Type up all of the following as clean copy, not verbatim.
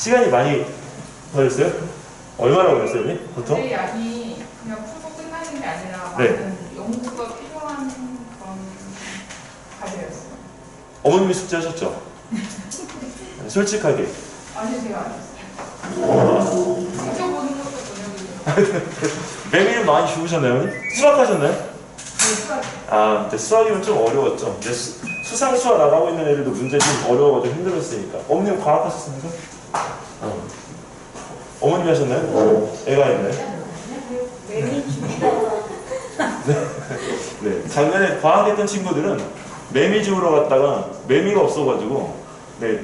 시간이 많이 걸렸어요? 얼마나 걸렸어요, 언니? 보통? 내 약이 그냥 풀고 끝나는 게 아니라 네. 많은 연구가 필요한 그런 과제였어요. 어머님이 숙제하셨죠? 솔직하게. 아니 제가 안 했어요. 직접 보는 것도 저녁이죠. 매미는 많이 죽으셨나요, 언니? 수학하셨나요? 네, 수학. 아, 근데 수학이면 좀 어려웠죠. 근데 수상 수학 나가고 있는 애들도 문제 좀 어려워가지고 힘들었으니까. 어머님 과학하셨습니까? 어머님이 하셨나요? 애가 있나요? 매미 죽이다가 네. 작년에 과학했던 친구들은 매미 주우러 갔다가 매미가 없어가지고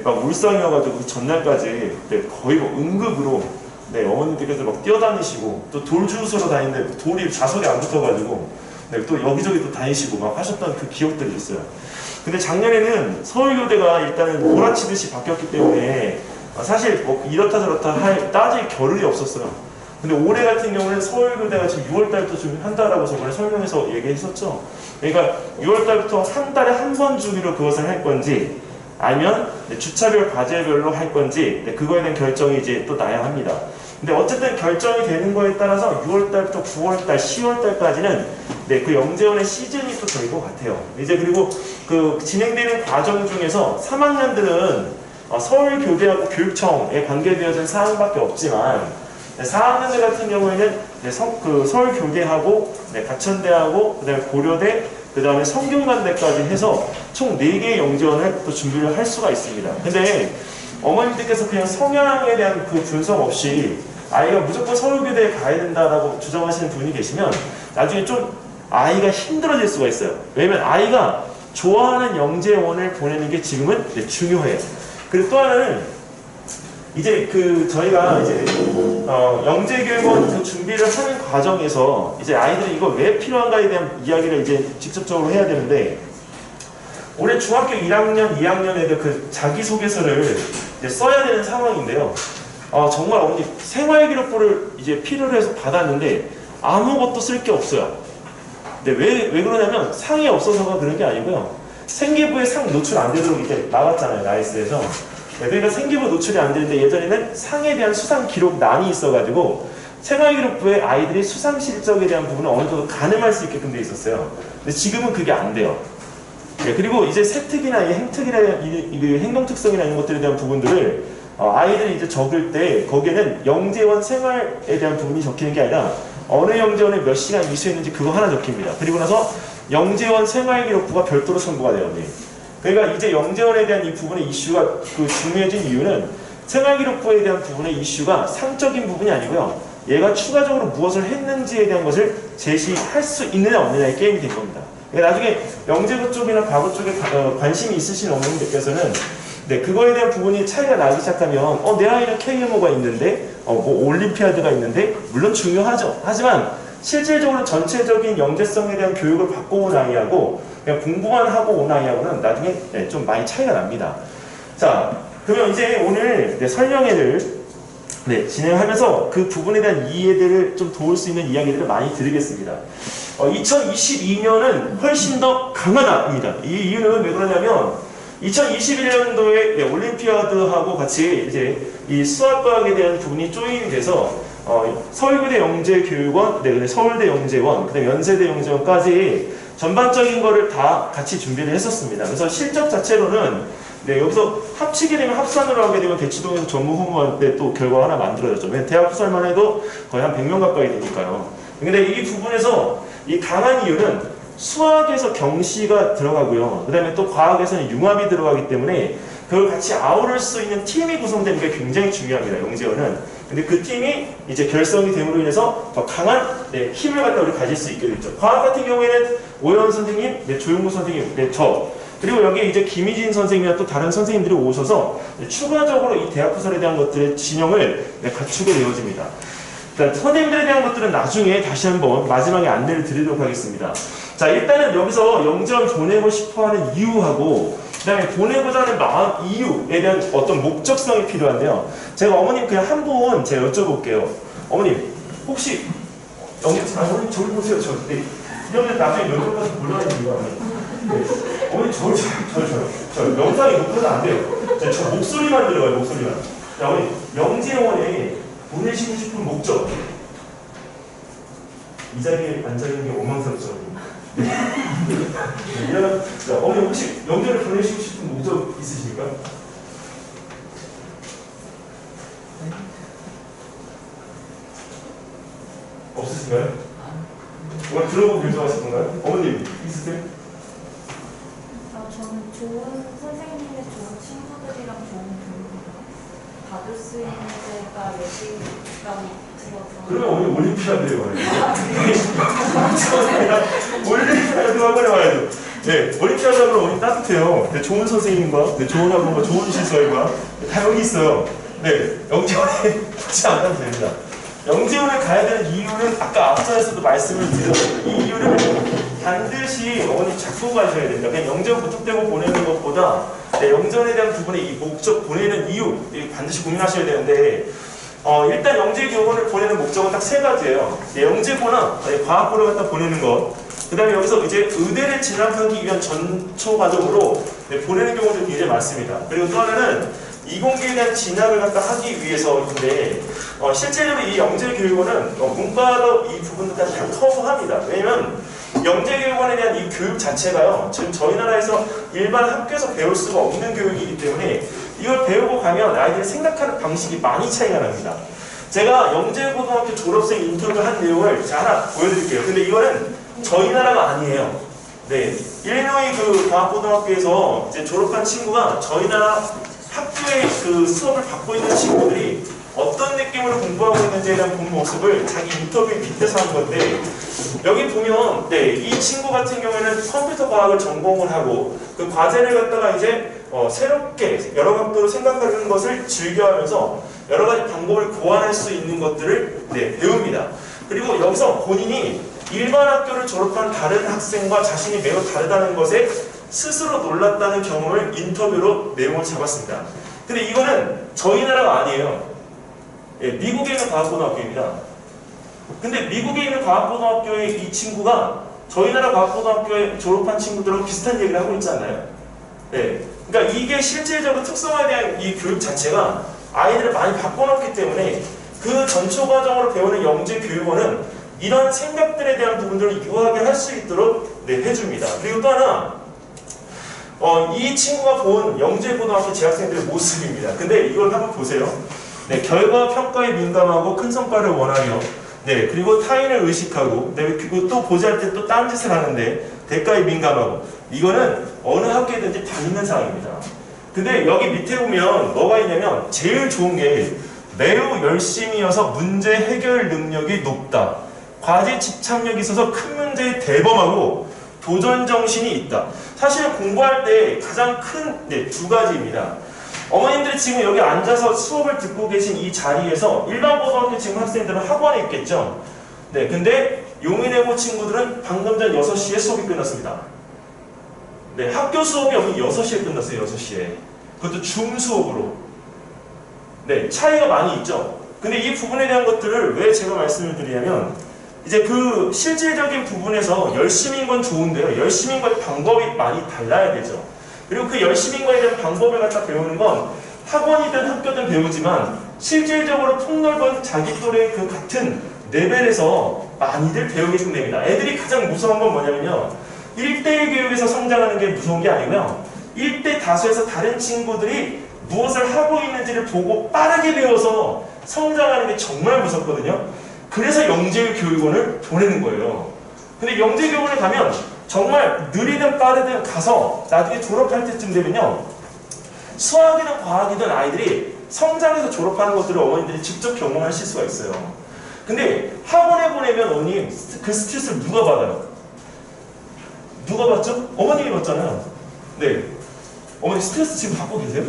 막 울상이어가지고 전날까지 거의 뭐 응급으로 어머님들께서 막 뛰어다니시고 또 돌 주우러 다니는데 돌이 좌석에 안 붙어가지고 또 여기저기 또 다니시고 막 하셨던 그 기억들이 있어요. 근데 작년에는 서울교대가 일단은 몰아치듯이 바뀌었기 때문에 사실 뭐 이렇다 저렇다 따질 겨를이 없었어요. 근데 올해 같은 경우는 서울교대가 지금 6월달부터 좀 한다라고 저번에 설명해서 얘기했었죠. 그러니까 6월달부터 한 달에 한 번 주기로 그것을 할 건지 아니면 주차별 과제별로 할 건지 그거에 대한 결정이 이제 또 나야 합니다. 근데 어쨌든 결정이 되는 거에 따라서 6월달부터 9월달, 10월달까지는 그 영재원의 시즌이 또 될 것 같아요. 이제 그리고 그 진행되는 과정 중에서 3학년들은 서울교대하고 교육청에 관계되어진 사항밖에 없지만 4학년들 같은 경우에는 서울교대하고 가천대하고 그다음에 고려대 그다음에 성균관대까지 해서 총 4개의 영재원을 또 준비를 할 수가 있습니다. 근데 어머님들께서 그냥 성향에 대한 그 분석 없이 아이가 무조건 서울교대에 가야 된다라고 주장하시는 분이 계시면 나중에 좀 아이가 힘들어질 수가 있어요. 왜냐면 아이가 좋아하는 영재원을 보내는 게 지금은 중요해요. 그리고 또 하나는 이제 저희가 이제 영재교육원 그 준비를 하는 과정에서 이제 아이들이 이거 왜 필요한가에 대한 이야기를 이제 직접적으로 해야 되는데 올해 중학교 1학년, 2학년 애들 그 자기소개서를 이제 써야 되는 상황인데요. 정말 어머니 생활기록부를 이제 필요로 해서 받았는데 아무것도 쓸 게 없어요. 근데 왜 그러냐면 상이 없어서가 그런 게 아니고요. 생계부에 상 노출 안 되도록 이제 나왔잖아요, 나이스에서. 그러니까 생계부 노출이 안 되는데 예전에는 상에 대한 수상 기록란이 있어가지고 생활기록부에 아이들이 수상 실적에 대한 부분을 어느 정도 가늠할 수 있게끔 돼 있었어요. 근데 지금은 그게 안 돼요. 그리고 이제 세특이나 행특이나 행동특성이나 이런 것들에 대한 부분들을 아이들이 이제 적을 때 거기에는 영재원 생활에 대한 부분이 적히는 게 아니라 어느 영재원에 몇 시간 이수했는지 그거 하나 적힙니다. 그리고 나서 영재원 생활기록부가 별도로 첨부가 돼요. 그러니까 이제 영재원에 대한 이 부분의 이슈가 중요해진 이유는 생활기록부에 대한 부분의 이슈가 상적인 부분이 아니고요. 얘가 추가적으로 무엇을 했는지에 대한 것을 제시할 수 있느냐 없느냐의 게임이 된 겁니다. 그러니까 나중에 영재부 쪽이나 과거 쪽에 관심이 있으신 어머님들께서는 그거에 대한 부분이 차이가 나기 시작하면 내 아이는 KMO가 있는데 뭐 올림피아드가 있는데 물론 중요하죠. 하지만 실질적으로 전체적인 영재성에 대한 교육을 받고 온 아이하고 그냥 공부만 하고 온 아이하고는 나중에 좀 많이 차이가 납니다. 자, 그러면 이제 오늘 설명회를 진행하면서 그 부분에 대한 이해들을 좀 도울 수 있는 이야기들을 많이 드리겠습니다. 2022년은 훨씬 더 강한 해입니다. 이 이유는 왜 그러냐면 2021년도에 올림피아드하고 같이 이제 이 수학과학에 대한 부분이 조인이 돼서 서울교대 영재교육원, 서울대 영재원, 그다음에 연세대 영재원까지 전반적인 거를 다 같이 준비를 했었습니다. 그래서 실적 자체로는 여기서 합치게 되면 합산으로 하게 되면 대치동에서 전무후무할 때 또 결과가 하나 만들어졌죠. 왜냐면 대학 후설만 해도 거의 한 100명 가까이 되니까요. 근데 이 부분에서 이 강한 이유는 수학에서 경시가 들어가고요. 그 다음에 또 과학에서는 융합이 들어가기 때문에 그걸 같이 아우를 수 있는 팀이 구성되는 게 굉장히 중요합니다. 영재원은. 근데 그 팀이 이제 결성이 됨으로 인해서 더 강한 힘을 갖다 우리 가질 수 있게 됐죠. 과학 같은 경우에는 오현 선생님, 조용구 선생님, 저 그리고 여기 이제 김희진 선생님이나 또 다른 선생님들이 오셔서 추가적으로 이 대학후설에 대한 것들의 진영을 갖추게 되어집니다. 선생님들에 대한 것들은 나중에 다시 한번 마지막에 안내를 드리도록 하겠습니다. 자, 일단은 여기서 영재원 보내고 싶어하는 이유하고 그 다음에 보내고자 하는 마음, 이유에 대한 어떤 목적성이 필요한데요. 제가 어머님 그냥 한 분 제가 여쭤볼게요. 어머님 혹시 어머님 저를 보세요. 이러면 나중에 면접 가서 곤란한 이유가 어머니 저를 영상이 녹화가 안 돼요. 저 목소리만 들어가요. 목소리만. 자, 우리 영재원에 보내시고 싶은 목적. 이 자리에 앉아 있는 게 원망스럽죠. 네. 자, 어머니 혹시 영재를 보내시고 싶은 목적 있으십니까? 없으신가요? 뭔가 들어보고 결정하실 건가요? 어머님 있으세요? 저는 좋은 선생님의 좋은 친구들이랑 좋은 교육을 받을 수 있는 데가 여기라고 들어서. 그러면 오늘 올림피아드에 와야죠. 올림피아드 학원에 와야죠. 네, 올림피아드 학원은 오늘 따뜻해요. 네, 좋은 선생님과, 네, 좋은 학원과, 좋은 시설과 다 여기 있어요. 네, 영재원에 굳이 안 가도 됩니다. 영재원을 가야 되는 이유는 아까 앞서에서도 말씀을 드렸습니다. 이 이유를 반드시 어머니 잡고 가셔야 됩니다. 그냥 영재원 무턱대고 보내는 것보다 네, 영재원에 대한 부분에 이 목적 보내는 이유 반드시 고민하셔야 되는데 일단 영재교원을 보내는 목적은 딱 세 가지예요. 네, 영재고나 네, 과학고를 갖다 보내는 것. 그 다음에 여기서 이제 의대를 진학하기 위한 전초 과정으로 네, 보내는 경우도 굉장히 많습니다. 그리고 또 하나는 이공계에 대한 진학을 갖다 하기 위해서인데 실제로 이 영재교육원은 문과도 이 부분까지 다 커버합니다. 왜냐면 영재교육원에 대한 이 교육 자체가요, 지금 저희 나라에서 일반 학교에서 배울 수가 없는 교육이기 때문에 이걸 배우고 가면 아이들이 생각하는 방식이 많이 차이가 납니다. 제가 영재고등학교 졸업생 인터뷰 한 내용을 제가 하나 보여드릴게요. 근데 이거는 저희 나라가 아니에요. 네, 일리노이 그 과학고등학교에서 이제 졸업한 친구가 저희 나라 학교에 그 수업을 받고 있는 친구들이 어떤 느낌으로 공부하고 있는지에 대한 본 모습을 자기 인터뷰에 빗대서 한 건데 여기 보면 네, 이 친구 같은 경우에는 컴퓨터 과학을 전공을 하고 그 과제를 갖다가 이제 새롭게 여러 각도로 생각하는 것을 즐겨하면서 여러 가지 방법을 고안할 수 있는 것들을 네, 배웁니다. 그리고 여기서 본인이 일반 학교를 졸업한 다른 학생과 자신이 매우 다르다는 것에 스스로 놀랐다는 경험을 인터뷰로 내용을 잡았습니다. 근데 이거는 저희 나라가 아니에요. 예, 미국에 있는 과학고등학교입니다. 근데 미국에 있는 과학고등학교의 이 친구가 저희 나라 과학고등학교에 졸업한 친구들하고 비슷한 얘기를 하고 있지 않나요? 예, 그러니까 이게 실질적으로 특성화에 대한 이 교육 자체가 아이들을 많이 바꿔놓기 때문에 그 전초 과정으로 배우는 영재교육원은 이런 생각들에 대한 부분들을 유하게 할 수 있도록 네, 해줍니다. 그리고 또 하나 이 친구가 본 영재고등학교 재학생들의 모습입니다. 근데 이걸 한번 보세요. 네, 결과 평가에 민감하고 큰 성과를 원하며 네, 그리고 타인을 의식하고 네, 그리고 또 보잘 때 또 딴짓을 하는데 대가에 민감하고 이거는 어느 학교에든지 다 있는 상황입니다. 근데 여기 밑에 보면 뭐가 있냐면 제일 좋은 게 매우 열심히여서 문제 해결 능력이 높다. 과제 집착력이 있어서 큰 문제에 대범하고 도전 정신이 있다. 사실 공부할 때 가장 큰 두 가지입니다. 어머님들이 지금 여기 앉아서 수업을 듣고 계신 이 자리에서 일반 고등학교 지금 학생들은 학원에 있겠죠. 네, 근데 용인외고 친구들은 방금 전 6시에 수업이 끝났습니다. 네, 학교 수업이 여기 6시에 끝났어요. 6시에. 그것도 줌 수업으로. 네, 차이가 많이 있죠. 근데 이 부분에 대한 것들을 왜 제가 말씀을 드리냐면 이제 그 실질적인 부분에서 열심인 건 좋은데요. 열심인 거의 방법이 많이 달라야 되죠. 그리고 그 열심인 거에 대한 방법을 갖다 배우는 건 학원이든 학교든 배우지만 실질적으로 폭넓은 자기 또래의 그 같은 레벨에서 많이들 배우게끔 됩니다. 애들이 가장 무서운 건 뭐냐면요. 1대1 교육에서 성장하는 게 무서운 게 아니고요. 1대 다수에서 다른 친구들이 무엇을 하고 있는지를 보고 빠르게 배워서 성장하는 게 정말 무섭거든요. 그래서 영재교육원을 보내는 거예요. 근데 영재교육원에 가면 정말 느리든 빠르든 가서 나중에 졸업할 때쯤 되면요. 수학이든 과학이든 아이들이 성장해서 졸업하는 것들을 어머님들이 직접 경험하실 수가 있어요. 근데 학원에 보내면 어머님 그 스트레스를 누가 받아요? 누가 받죠? 어머님이 받잖아요. 네. 어머니 스트레스 지금 받고 계세요?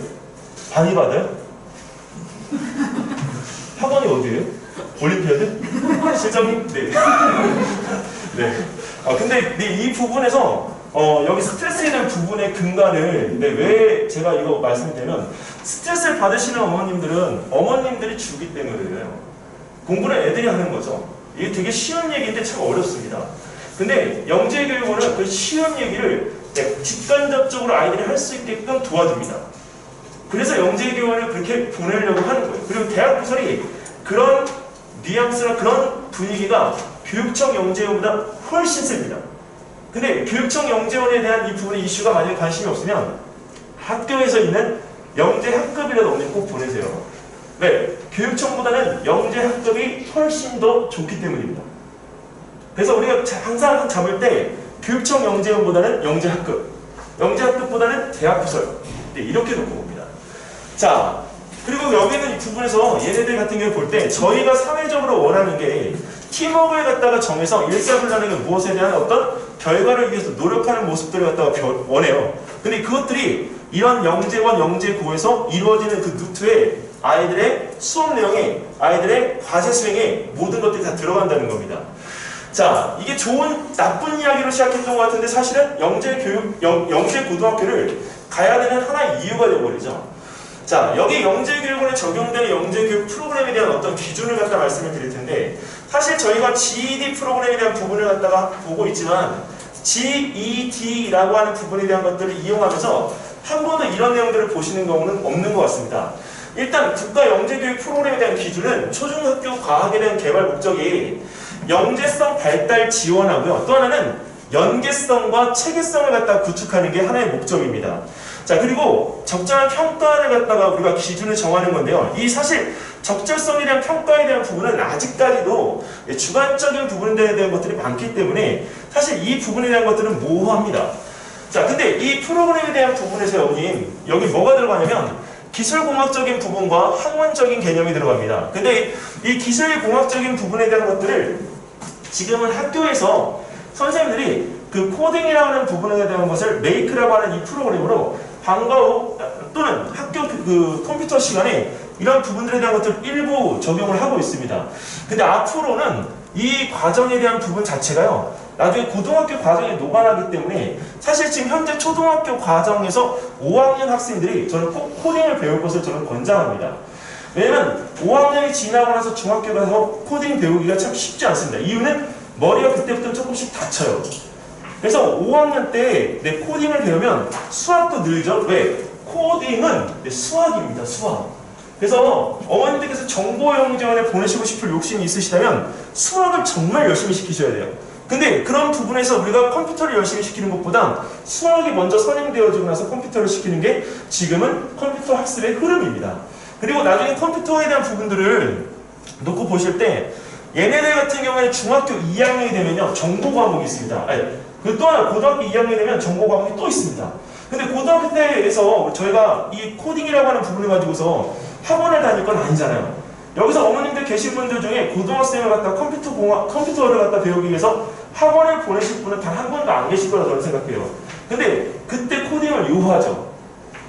많이 받아요? 학원이 어디예요? 올림피아드? 실장님? 네. 네. 근데 이 부분에서 여기 스트레스에 대한 부분의 근간을 왜 제가 이거 말씀드리면 스트레스를 받으시는 어머님들이 주기 때문에 그래요. 공부는 애들이 하는 거죠. 이게 되게 쉬운 얘기인데 참 어렵습니다. 근데 영재교육원은 그 쉬운 얘기를 직간접적으로 아이들이 할 수 있게끔 도와줍니다. 그래서 영재교원을 그렇게 보내려고 하는 거예요. 그리고 대학 부설이 그런 뉘앙스나 그런 분위기가 교육청 영재원보다 훨씬 셉니다. 근데 교육청 영재원에 대한 이 부분의 이슈가 만약에 관심이 없으면 학교에서 있는 영재 학급이라도 언니 꼭 보내세요. 왜? 교육청보다는 영재 학급이 훨씬 더 좋기 때문입니다. 그래서 우리가 항상 잡을 때 교육청 영재원보다는 영재 학급, 영재 학급보다는 대학 부설 이렇게 놓고 봅니다. 자, 그리고 여기 있는 이 부분에서 얘네들 같은 경우 볼 때 저희가 사회적으로 원하는 게 팀워크를 갖다가 정해서 일사불란하게 무엇에 대한 어떤 결과를 위해서 노력하는 모습들을 갖다가 원해요. 근데 그것들이 이런 영재원, 영재고에서 이루어지는 그 루트에 아이들의 수업 내용에, 아이들의 과제 수행에 모든 것들이 다 들어간다는 겁니다. 자, 이게 좋은, 나쁜 이야기로 시작했던 것 같은데 사실은 영재고등학교를 가야 되는 하나의 이유가 되어버리죠. 자, 여기 영재교육원에 적용되는 영재교육 프로그램에 대한 어떤 기준을 갖다 말씀을 드릴 텐데 사실 저희가 GED 프로그램에 대한 부분을 갖다가 보고 있지만 GED라고 하는 부분에 대한 것들을 이용하면서 한 번도 이런 내용들을 보시는 경우는 없는 것 같습니다. 일단 국가 영재교육 프로그램에 대한 기준은 초중학교 과학에 대한 개발 목적이 영재성 발달 지원하고요. 또 하나는 연계성과 체계성을 갖다 구축하는 게 하나의 목적입니다. 자, 그리고 적절한 평가를 갖다가 우리가 기준을 정하는 건데요. 이 사실 적절성에 대한 평가에 대한 부분은 아직까지도 주관적인 부분들에 대한 것들이 많기 때문에 사실 이 부분에 대한 것들은 모호합니다. 자, 근데 이 프로그램에 대한 부분에서 여기 뭐가 들어가냐면 기술공학적인 부분과 학문적인 개념이 들어갑니다. 근데 이 기술공학적인 부분에 대한 것들을 지금은 학교에서 선생님들이 그 코딩이라고 하는 부분에 대한 것을 메이크라고 하는 이 프로그램으로 방과 후 또는 학교 그 컴퓨터 시간에 이런 부분들에 대한 것들 일부 적용을 하고 있습니다. 근데 앞으로는 이 과정에 대한 부분 자체가요, 나중에 고등학교 과정에 녹아나기 때문에 사실 지금 현재 초등학교 과정에서 5학년 학생들이 저는 꼭 코딩을 배울 것을 저는 권장합니다. 왜냐면 5학년이 지나고 나서 중학교 가서 코딩 배우기가 참 쉽지 않습니다. 이유는 머리가 그때부터 조금씩 다쳐요. 그래서 5학년 때 내 코딩을 배우면 수학도 늘죠. 왜? 코딩은 수학입니다. 수학. 그래서 어머님들께서 정보영재원에 보내시고 싶을 욕심이 있으시다면 수학을 정말 열심히 시키셔야 돼요. 근데 그런 부분에서 우리가 컴퓨터를 열심히 시키는 것보다 수학이 먼저 선행되어지고 나서 컴퓨터를 시키는 게 지금은 컴퓨터 학습의 흐름입니다. 그리고 나중에 컴퓨터에 대한 부분들을 놓고 보실 때 얘네들 같은 경우에는 중학교 2학년이 되면요 정보 과목이 있습니다. 그 또 하나 고등학교 2학년이 되면 정보 과목이 또 있습니다. 근데 고등학교 때에서 저희가 이 코딩이라고 하는 부분을 가지고서 학원을 다닐 건 아니잖아요. 여기서 어머님들 계신 분들 중에 고등학생을 갖다 컴퓨터를 갖다 배우기 위해서 학원을 보내실 분은 단 한 번도 안 계실 거라고 저는 생각해요. 근데 그때 코딩을 요구하죠.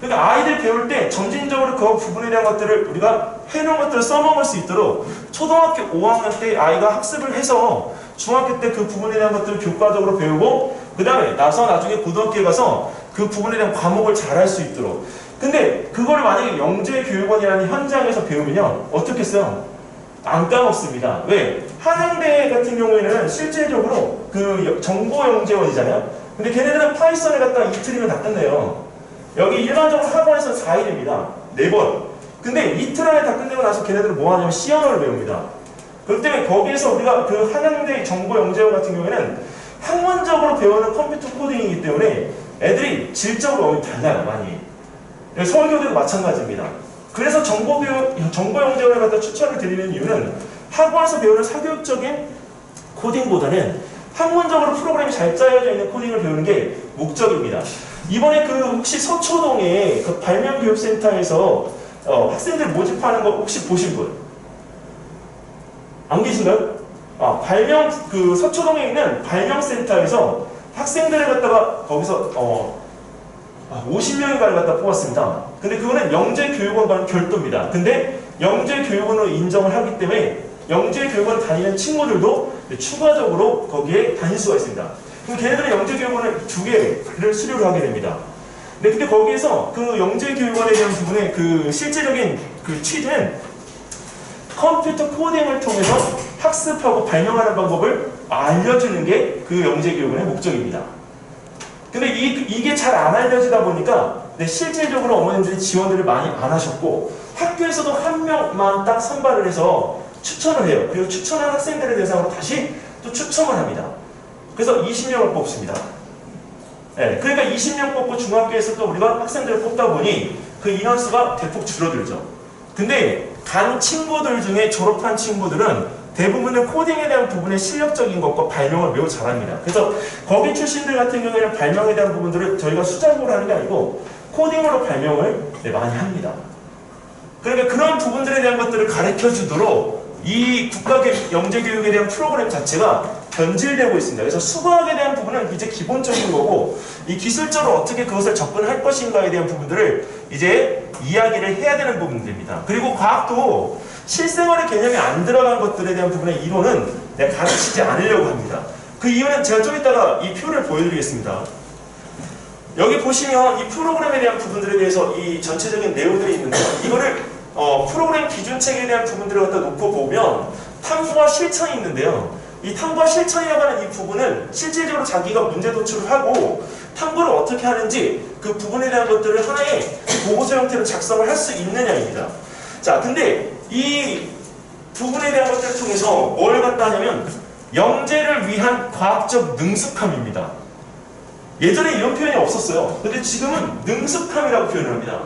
그러니까 아이들 배울 때 점진적으로 그 부분에 대한 것들을 우리가 해놓은 것들을 써먹을 수 있도록 초등학교 5학년 때 아이가 학습을 해서 중학교 때 그 부분에 대한 것들을 교과적으로 배우고 그 다음에 나중에 고등학교에 가서 그 부분에 대한 과목을 잘 할 수 있도록. 근데 그거를 만약에 영재교육원이라는 현장에서 배우면요 어떻게 써요? 안 까먹습니다. 왜? 한양대 같은 경우에는 실제적으로 그 정보영재원이잖아요. 근데 걔네들은 파이썬을 갖다가 이틀이면 다 끝내요. 여기 일반적으로 학원에서 4일입니다. 4번. 근데 이틀 안에 다 끝내고 나서 걔네들은 뭐 하냐면 C 언어를 배웁니다. 그렇기 때문에 거기에서 우리가 그 한양대 정보영재원 같은 경우에는 학문적으로 배우는 컴퓨터 코딩이기 때문에 애들이 질적으로 너무 달라요, 많이. 서울교대도 마찬가지입니다. 그래서 정보영재원을 갖다 추천을 드리는 이유는 학원에서 배우는 사교육적인 코딩보다는 학문적으로 프로그램이 잘 짜여져 있는 코딩을 배우는 게 목적입니다. 이번에 그 혹시 서초동에 그 발명교육센터에서 학생들 모집하는 거 혹시 보신 분? 안 계신가요? 그 서초동에 있는 발명센터에서 학생들을 갖다가 거기서 50명인가를 갖다 뽑았습니다. 근데 그거는 영재교육원과는 별도입니다. 근데 영재교육원으로 인정을 하기 때문에 영재교육원 다니는 친구들도 추가적으로 거기에 다닐 수가 있습니다. 그럼 걔네들은 영재교육원을 2개를 수료를 하게 됩니다. 근데 거기에서 그 영재교육원에 대한 부분의 그 실제적인 그 취지는 컴퓨터 코딩을 통해서 학습하고 발명하는 방법을 알려주는 게 그 영재교육원의 목적입니다. 근데 이게 잘 안 알려지다 보니까 네, 실질적으로 어머님들이 지원들을 많이 안 하셨고 학교에서도 한 명만 딱 선발을 해서 추천을 해요. 그리고 추천한 학생들을 대상으로 다시 또 추첨을 합니다. 그래서 20명을 뽑습니다. 네, 그러니까 20명 뽑고 중학교에서 또 우리가 학생들을 뽑다 보니 그 인원수가 대폭 줄어들죠. 근데 간 친구들 중에 졸업한 친구들은 대부분은 코딩에 대한 부분의 실력적인 것과 발명을 매우 잘합니다. 그래서 거기 출신들 같은 경우에는 발명에 대한 부분들을 저희가 수작으로 하는 게 아니고 코딩으로 발명을 많이 합니다. 그러니까 그런 부분들에 대한 것들을 가르쳐 주도록 이 국가영재교육에 대한 프로그램 자체가 변질되고 있습니다. 그래서 수학에 대한 부분은 이제 기본적인 거고 이 기술적으로 어떻게 그것을 접근할 것인가에 대한 부분들을 이제 이야기를 해야 되는 부분들입니다. 그리고 과학도 실생활의 개념이 안 들어간 것들에 대한 부분의 이론은 내가 가르치지 않으려고 합니다. 그 이유는 제가 좀 이따가 이 표를 보여드리겠습니다. 여기 보시면 이 프로그램에 대한 부분들에 대해서 이 전체적인 내용들이 있는데요. 이거를 프로그램 기준책에 대한 부분들을 갖다 놓고 보면 탐구와 실천이 있는데요. 이 탐구와 실천이라고 하는 이 부분은 실질적으로 자기가 문제 도출을 하고 탐구를 어떻게 하는지 그 부분에 대한 것들을 하나의 보고서 형태로 작성을 할 수 있느냐입니다. 자, 근데 이 부분에 대한 것들을 통해서 뭘 갖다 하냐면 영재를 위한 과학적 능숙함입니다. 예전에 이런 표현이 없었어요. 근데 지금은 능숙함이라고 표현을 합니다.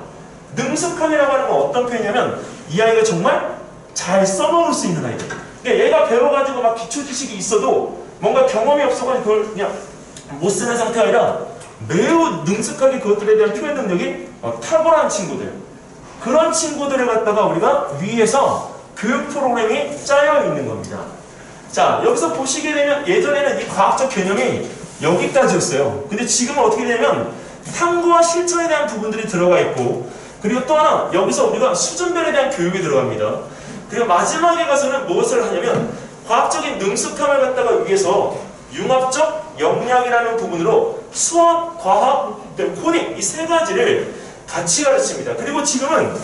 능숙함이라고 하는 건 어떤 표현이냐면 이 아이가 정말 잘 써먹을 수 있는 아이들. 그러니까 얘가 배워가지고 막 기초 지식이 있어도 뭔가 경험이 없어가지고 그걸 그냥 못 쓰는 상태가 아니라 매우 능숙하게 그것들에 대한 표현 능력이 탁월한 친구들. 그런 친구들을 갖다가 우리가 위에서 교육 프로그램이 짜여 있는 겁니다. 자, 여기서 보시게 되면 예전에는 이 과학적 개념이 여기까지였어요. 근데 지금은 어떻게 되냐면 탐구와 실천에 대한 부분들이 들어가 있고 그리고 또 하나 여기서 우리가 수준별에 대한 교육이 들어갑니다. 그리고 마지막에 가서는 무엇을 하냐면 과학적인 능숙함을 갖다가 위해서 융합적 역량이라는 부분으로 수학, 과학, 코딩 이 세 가지를 같이 가르칩니다. 그리고 지금은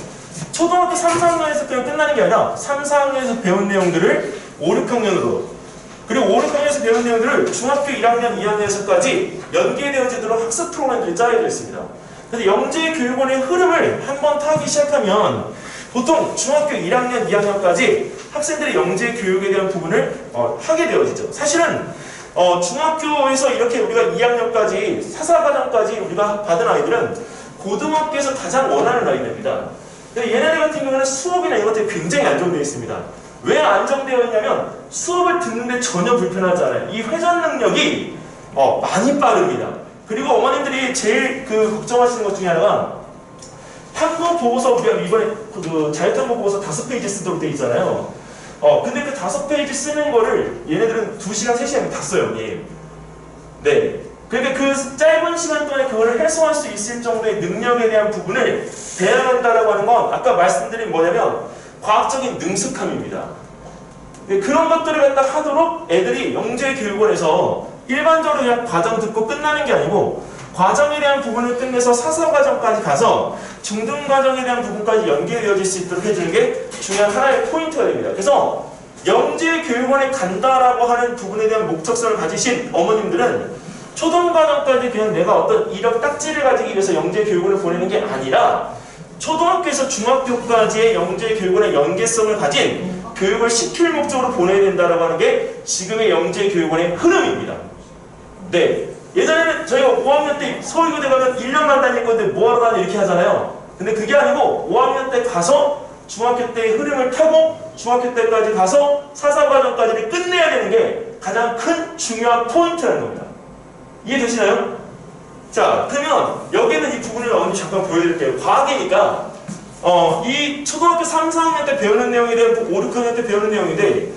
초등학교 3, 4학년에서 그냥 끝나는 게 아니라 3, 4학년에서 배운 내용들을 5, 6학년으로 그리고 5, 6학년에서 배운 내용들을 중학교 1학년, 2학년에서까지 연계되어지도록 학습 프로그램들이 짜여져 있습니다. 그래서 영재교육원의 흐름을 한번 타기 시작하면 보통 중학교 1학년, 2학년까지 학생들의 영재교육에 대한 부분을 하게 되어지죠. 사실은 중학교에서 이렇게 우리가 2학년까지 사사과정까지 우리가 받은 아이들은 고등학교에서 가장 원하는 아이들입니다. 근데 얘네들 같은 경우는 수업이나 이런 것들이 굉장히 안정되어 있습니다. 왜 안정되어 있냐면 수업을 듣는데 전혀 불편하지 않아요. 이 회전 능력이 많이 빠릅니다. 그리고 어머님들이 제일 걱정하시는 것 중에 하나가 탐구 보고서 우리가 이번에 자유탐구 보고서 5페이지 쓰도록 되어 있잖아요. 근데 그 5페이지 쓰는 거를 얘네들은 2시간, 3시간 다 써요. 예. 네. 그러니까 그 짧은 시간 동안에 그거를 해소할 수 있을 정도의 능력에 대한 부분을 배워간다라고 하는 건 아까 말씀드린 뭐냐면 과학적인 능숙함입니다. 그런 것들을 갖다 하도록 애들이 영재교육원에서 일반적으로 그냥 과정 듣고 끝나는 게 아니고 과정에 대한 부분을 끝내서 사사과정까지 가서 중등과정에 대한 부분까지 연계되어질 수 있도록 해주는 게 중요한 하나의 포인트가 됩니다. 그래서 영재교육원에 간다라고 하는 부분에 대한 목적성을 가지신 어머님들은 초등과정까지 그냥 내가 어떤 이력 딱지를 가지기 위해서 영재교육원을 보내는 게 아니라 초등학교에서 중학교까지의 영재교육원의 연계성을 가진 교육을 시킬 목적으로 보내야 된다라고 하는 게 지금의 영재교육원의 흐름입니다. 네. 예전에는 저희가 5학년 때 서울교대 가면 1년만 다닐 건데 뭐하러 가냐 이렇게 하잖아요. 근데 그게 아니고 5학년 때 가서 중학교 때의 흐름을 타고 중학교 때까지 가서 사사과정까지를 끝내야 되는 게 가장 큰 중요한 포인트라는 겁니다. 이해되시나요? 자, 그러면 여기는 이 부분을 언니 잠깐 보여드릴게요. 과학이니까 이 초등학교 3, 4학년 때 배우는 내용에 대한 5, 6학년 때 배우는 내용인데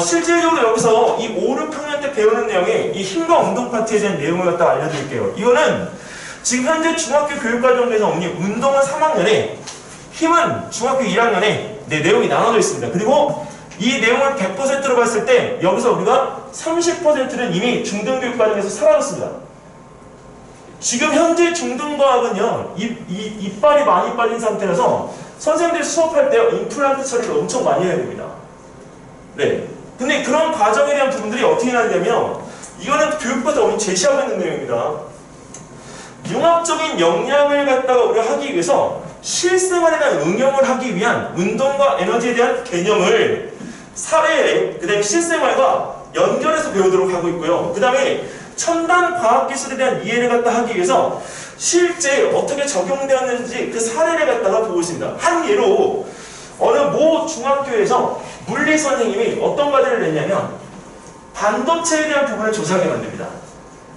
실질적으로 여기서 이 5, 6학년 때 배우는 내용에 이 힘과 운동 파트에 대한 내용을 갖다 알려드릴게요. 이거는 지금 현재 중학교 교육과정에서 언니 운동은 3학년에 힘은 중학교 1학년에 내용이 나눠져 있습니다. 그리고 이 내용을 100%로 봤을 때 여기서 우리가 30%는 이미 중등교육과정에서 사라졌습니다. 지금 현재 중등과학은요 이빨이 많이 빠진 상태라서 선생님들이 수업할 때 임플란트 처리를 엄청 많이 해야 됩니다. 네. 근데 그런 과정에 대한 부분들이 어떻게 나냐면 이거는 교육부에서 제시하고 있는 내용입니다. 융합적인 역량을 갖다가 우리가 하기 위해서 실생활에 대한 응용을 하기 위한 운동과 에너지에 대한 개념을 사회에, 그 다음에 실생활과 연결해서 배우도록 하고 있고요. 그 다음에 첨단 과학기술에 대한 이해를 갖다 하기 위해서 실제 어떻게 적용되었는지 그 사례를 갖다가 보고 있습니다. 한 예로 어느 모 중학교에서 물리 선생님이 어떤 과제를 냈냐면 반도체에 대한 부분을 조사하게 만듭니다.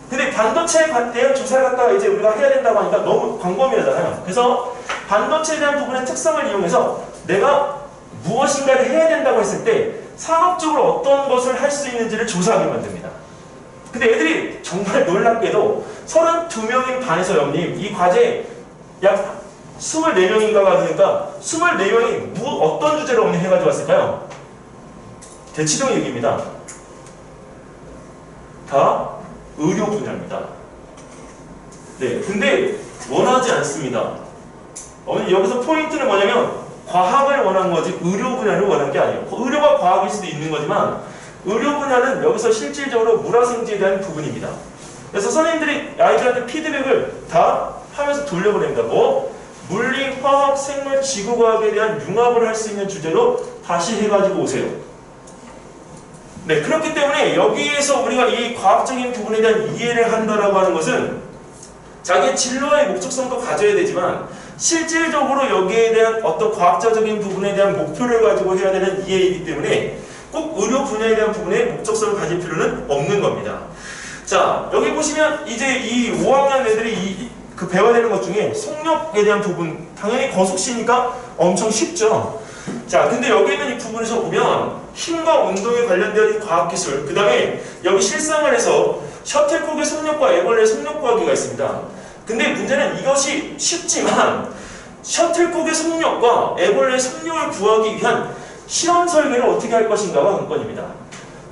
근데 반도체에 대한 조사를 갖다가 이제 우리가 해야 된다고 하니까 너무 광범위하잖아요. 그래서 반도체에 대한 부분의 특성을 이용해서 내가 무엇인가를 해야 된다고 했을 때 상업적으로 어떤 것을 할 수 있는지를 조사하게 만듭니다. 근데 애들이 정말 놀랍게도 32명인 반에서 영님 이 과제 약 24명인가가 되니까 24명이 어떤 주제로 오늘 해가지고 왔을까요? 대치동 얘기입니다. 다 의료 분야입니다. 네, 근데 원하지 않습니다. 여기서 포인트는 뭐냐면 과학을 원한 거지 의료 분야를 원한 게 아니에요. 의료가 과학일 수도 있는 거지만 의료 분야는 여기서 실질적으로 물화생지에 대한 부분입니다. 그래서 선생님들이 아이들한테 피드백을 다 하면서 돌려보냅니다. 물리, 화학, 생물, 지구과학에 대한 융합을 할 수 있는 주제로 다시 해가지고 오세요. 네, 그렇기 때문에 여기에서 우리가 이 과학적인 부분에 대한 이해를 한다라고 하는 것은 자기의 진로의 목적성도 가져야 되지만 실질적으로 여기에 대한 어떤 과학자적인 부분에 대한 목표를 가지고 해야 되는 이해이기 때문에 꼭 의료 분야에 대한 부분에 목적성을 가질 필요는 없는 겁니다. 자, 여기 보시면 이제 이 5학년 애들이 배워야 되는 것 중에 속력에 대한 부분, 당연히 거속시니까 엄청 쉽죠. 자, 근데 여기 있는 이 부분에서 보면 힘과 운동에 관련된 과학기술, 그 다음에 여기 실생활에서 셔틀콕의 속력과 애벌레의 속력 구하기가 있습니다. 근데 문제는 이것이 쉽지만 셔틀콕의 속력과 애벌레의 속력을 구하기 위한 실험 설계를 어떻게 할 것인가가 관건입니다.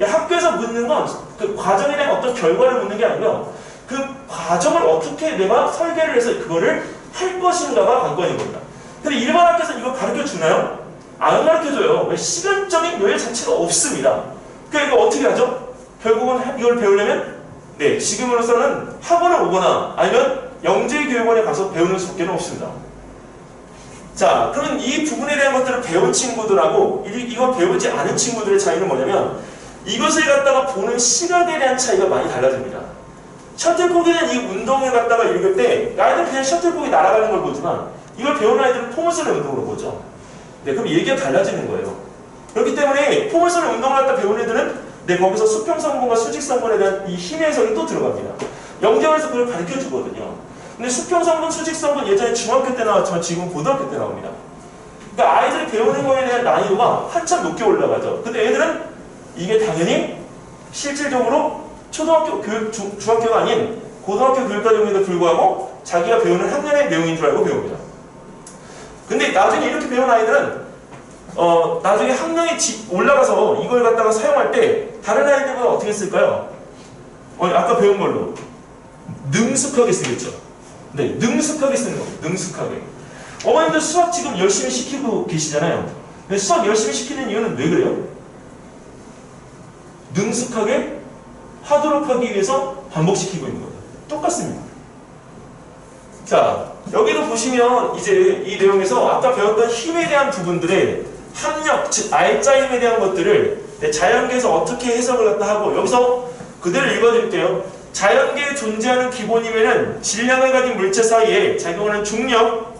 학교에서 묻는 건 그 과정에 대한 어떤 결과를 묻는 게 아니고요. 그 과정을 어떻게 내가 설계를 해서 그거를 할 것인가가 관건인 겁니다. 근데 일반 학교에서 이거 가르쳐 주나요? 안 가르쳐줘요. 왜? 시간적인 여유 자체가 없습니다. 그러니까 이거 어떻게 하죠? 결국은 이걸 배우려면 네, 지금으로서는 학원을 오거나 아니면 영재교육원에 가서 배우는 수밖에 없습니다. 자, 그러면 이 부분에 대한 것들을 배운 친구들하고 이걸 배우지 않은 친구들의 차이는 뭐냐면 이것을 갖다가 보는 시각에 대한 차이가 많이 달라집니다. 셔틀콕에 대한 이 운동을 갖다가 읽을 때 아이들은 그냥 셔틀콕이 날아가는 걸 보지만 이걸 배우는 아이들은 포물 쏘는 운동으로 보죠. 네, 그럼 얘기가 달라지는 거예요. 그렇기 때문에 포물 쏘는 운동을 갖다 배우는 애들은 네, 거기서 수평성분과 수직성분에 대한 이 힘의 해석이 또 들어갑니다. 영재원에서 그걸 가르쳐 주거든요. 근데 수평성분, 수직성분 예전에 중학교 때 나왔지만 지금 고등학교 때 나옵니다. 그러니까 아이들이 배우는 거에 대한 난이도가 한참 높게 올라가죠. 근데 애들은 이게 당연히 실질적으로 초등학교 교육, 중학교가 아닌 고등학교 교육과정에도 불구하고 자기가 배우는 학년의 내용인 줄 알고 배웁니다. 근데 나중에 이렇게 배운 아이들은 나중에 학년이 올라가서 이걸 갖다가 사용할 때 다른 아이들보다 어떻게 쓸까요? 아까 배운 걸로 능숙하게 쓰겠죠. 네, 능숙하게 쓰는 겁니다. 능숙하게. 어머님들 수학 지금 열심히 시키고 계시잖아요. 근데 수학 열심히 시키는 이유는 왜 그래요? 능숙하게 하도록 하기 위해서 반복시키고 있는 거예요. 똑같습니다. 자, 여기도 보시면 이제 이 내용에서 아까 배웠던 힘에 대한 부분들의 합력, 즉 알짜 힘에 대한 것들을 자연계에서 어떻게 해석을 갖다 하고 여기서 그대로 읽어드릴게요. 자연계에 존재하는 기본 힘에는 질량을 가진 물체 사이에 작용하는 중력,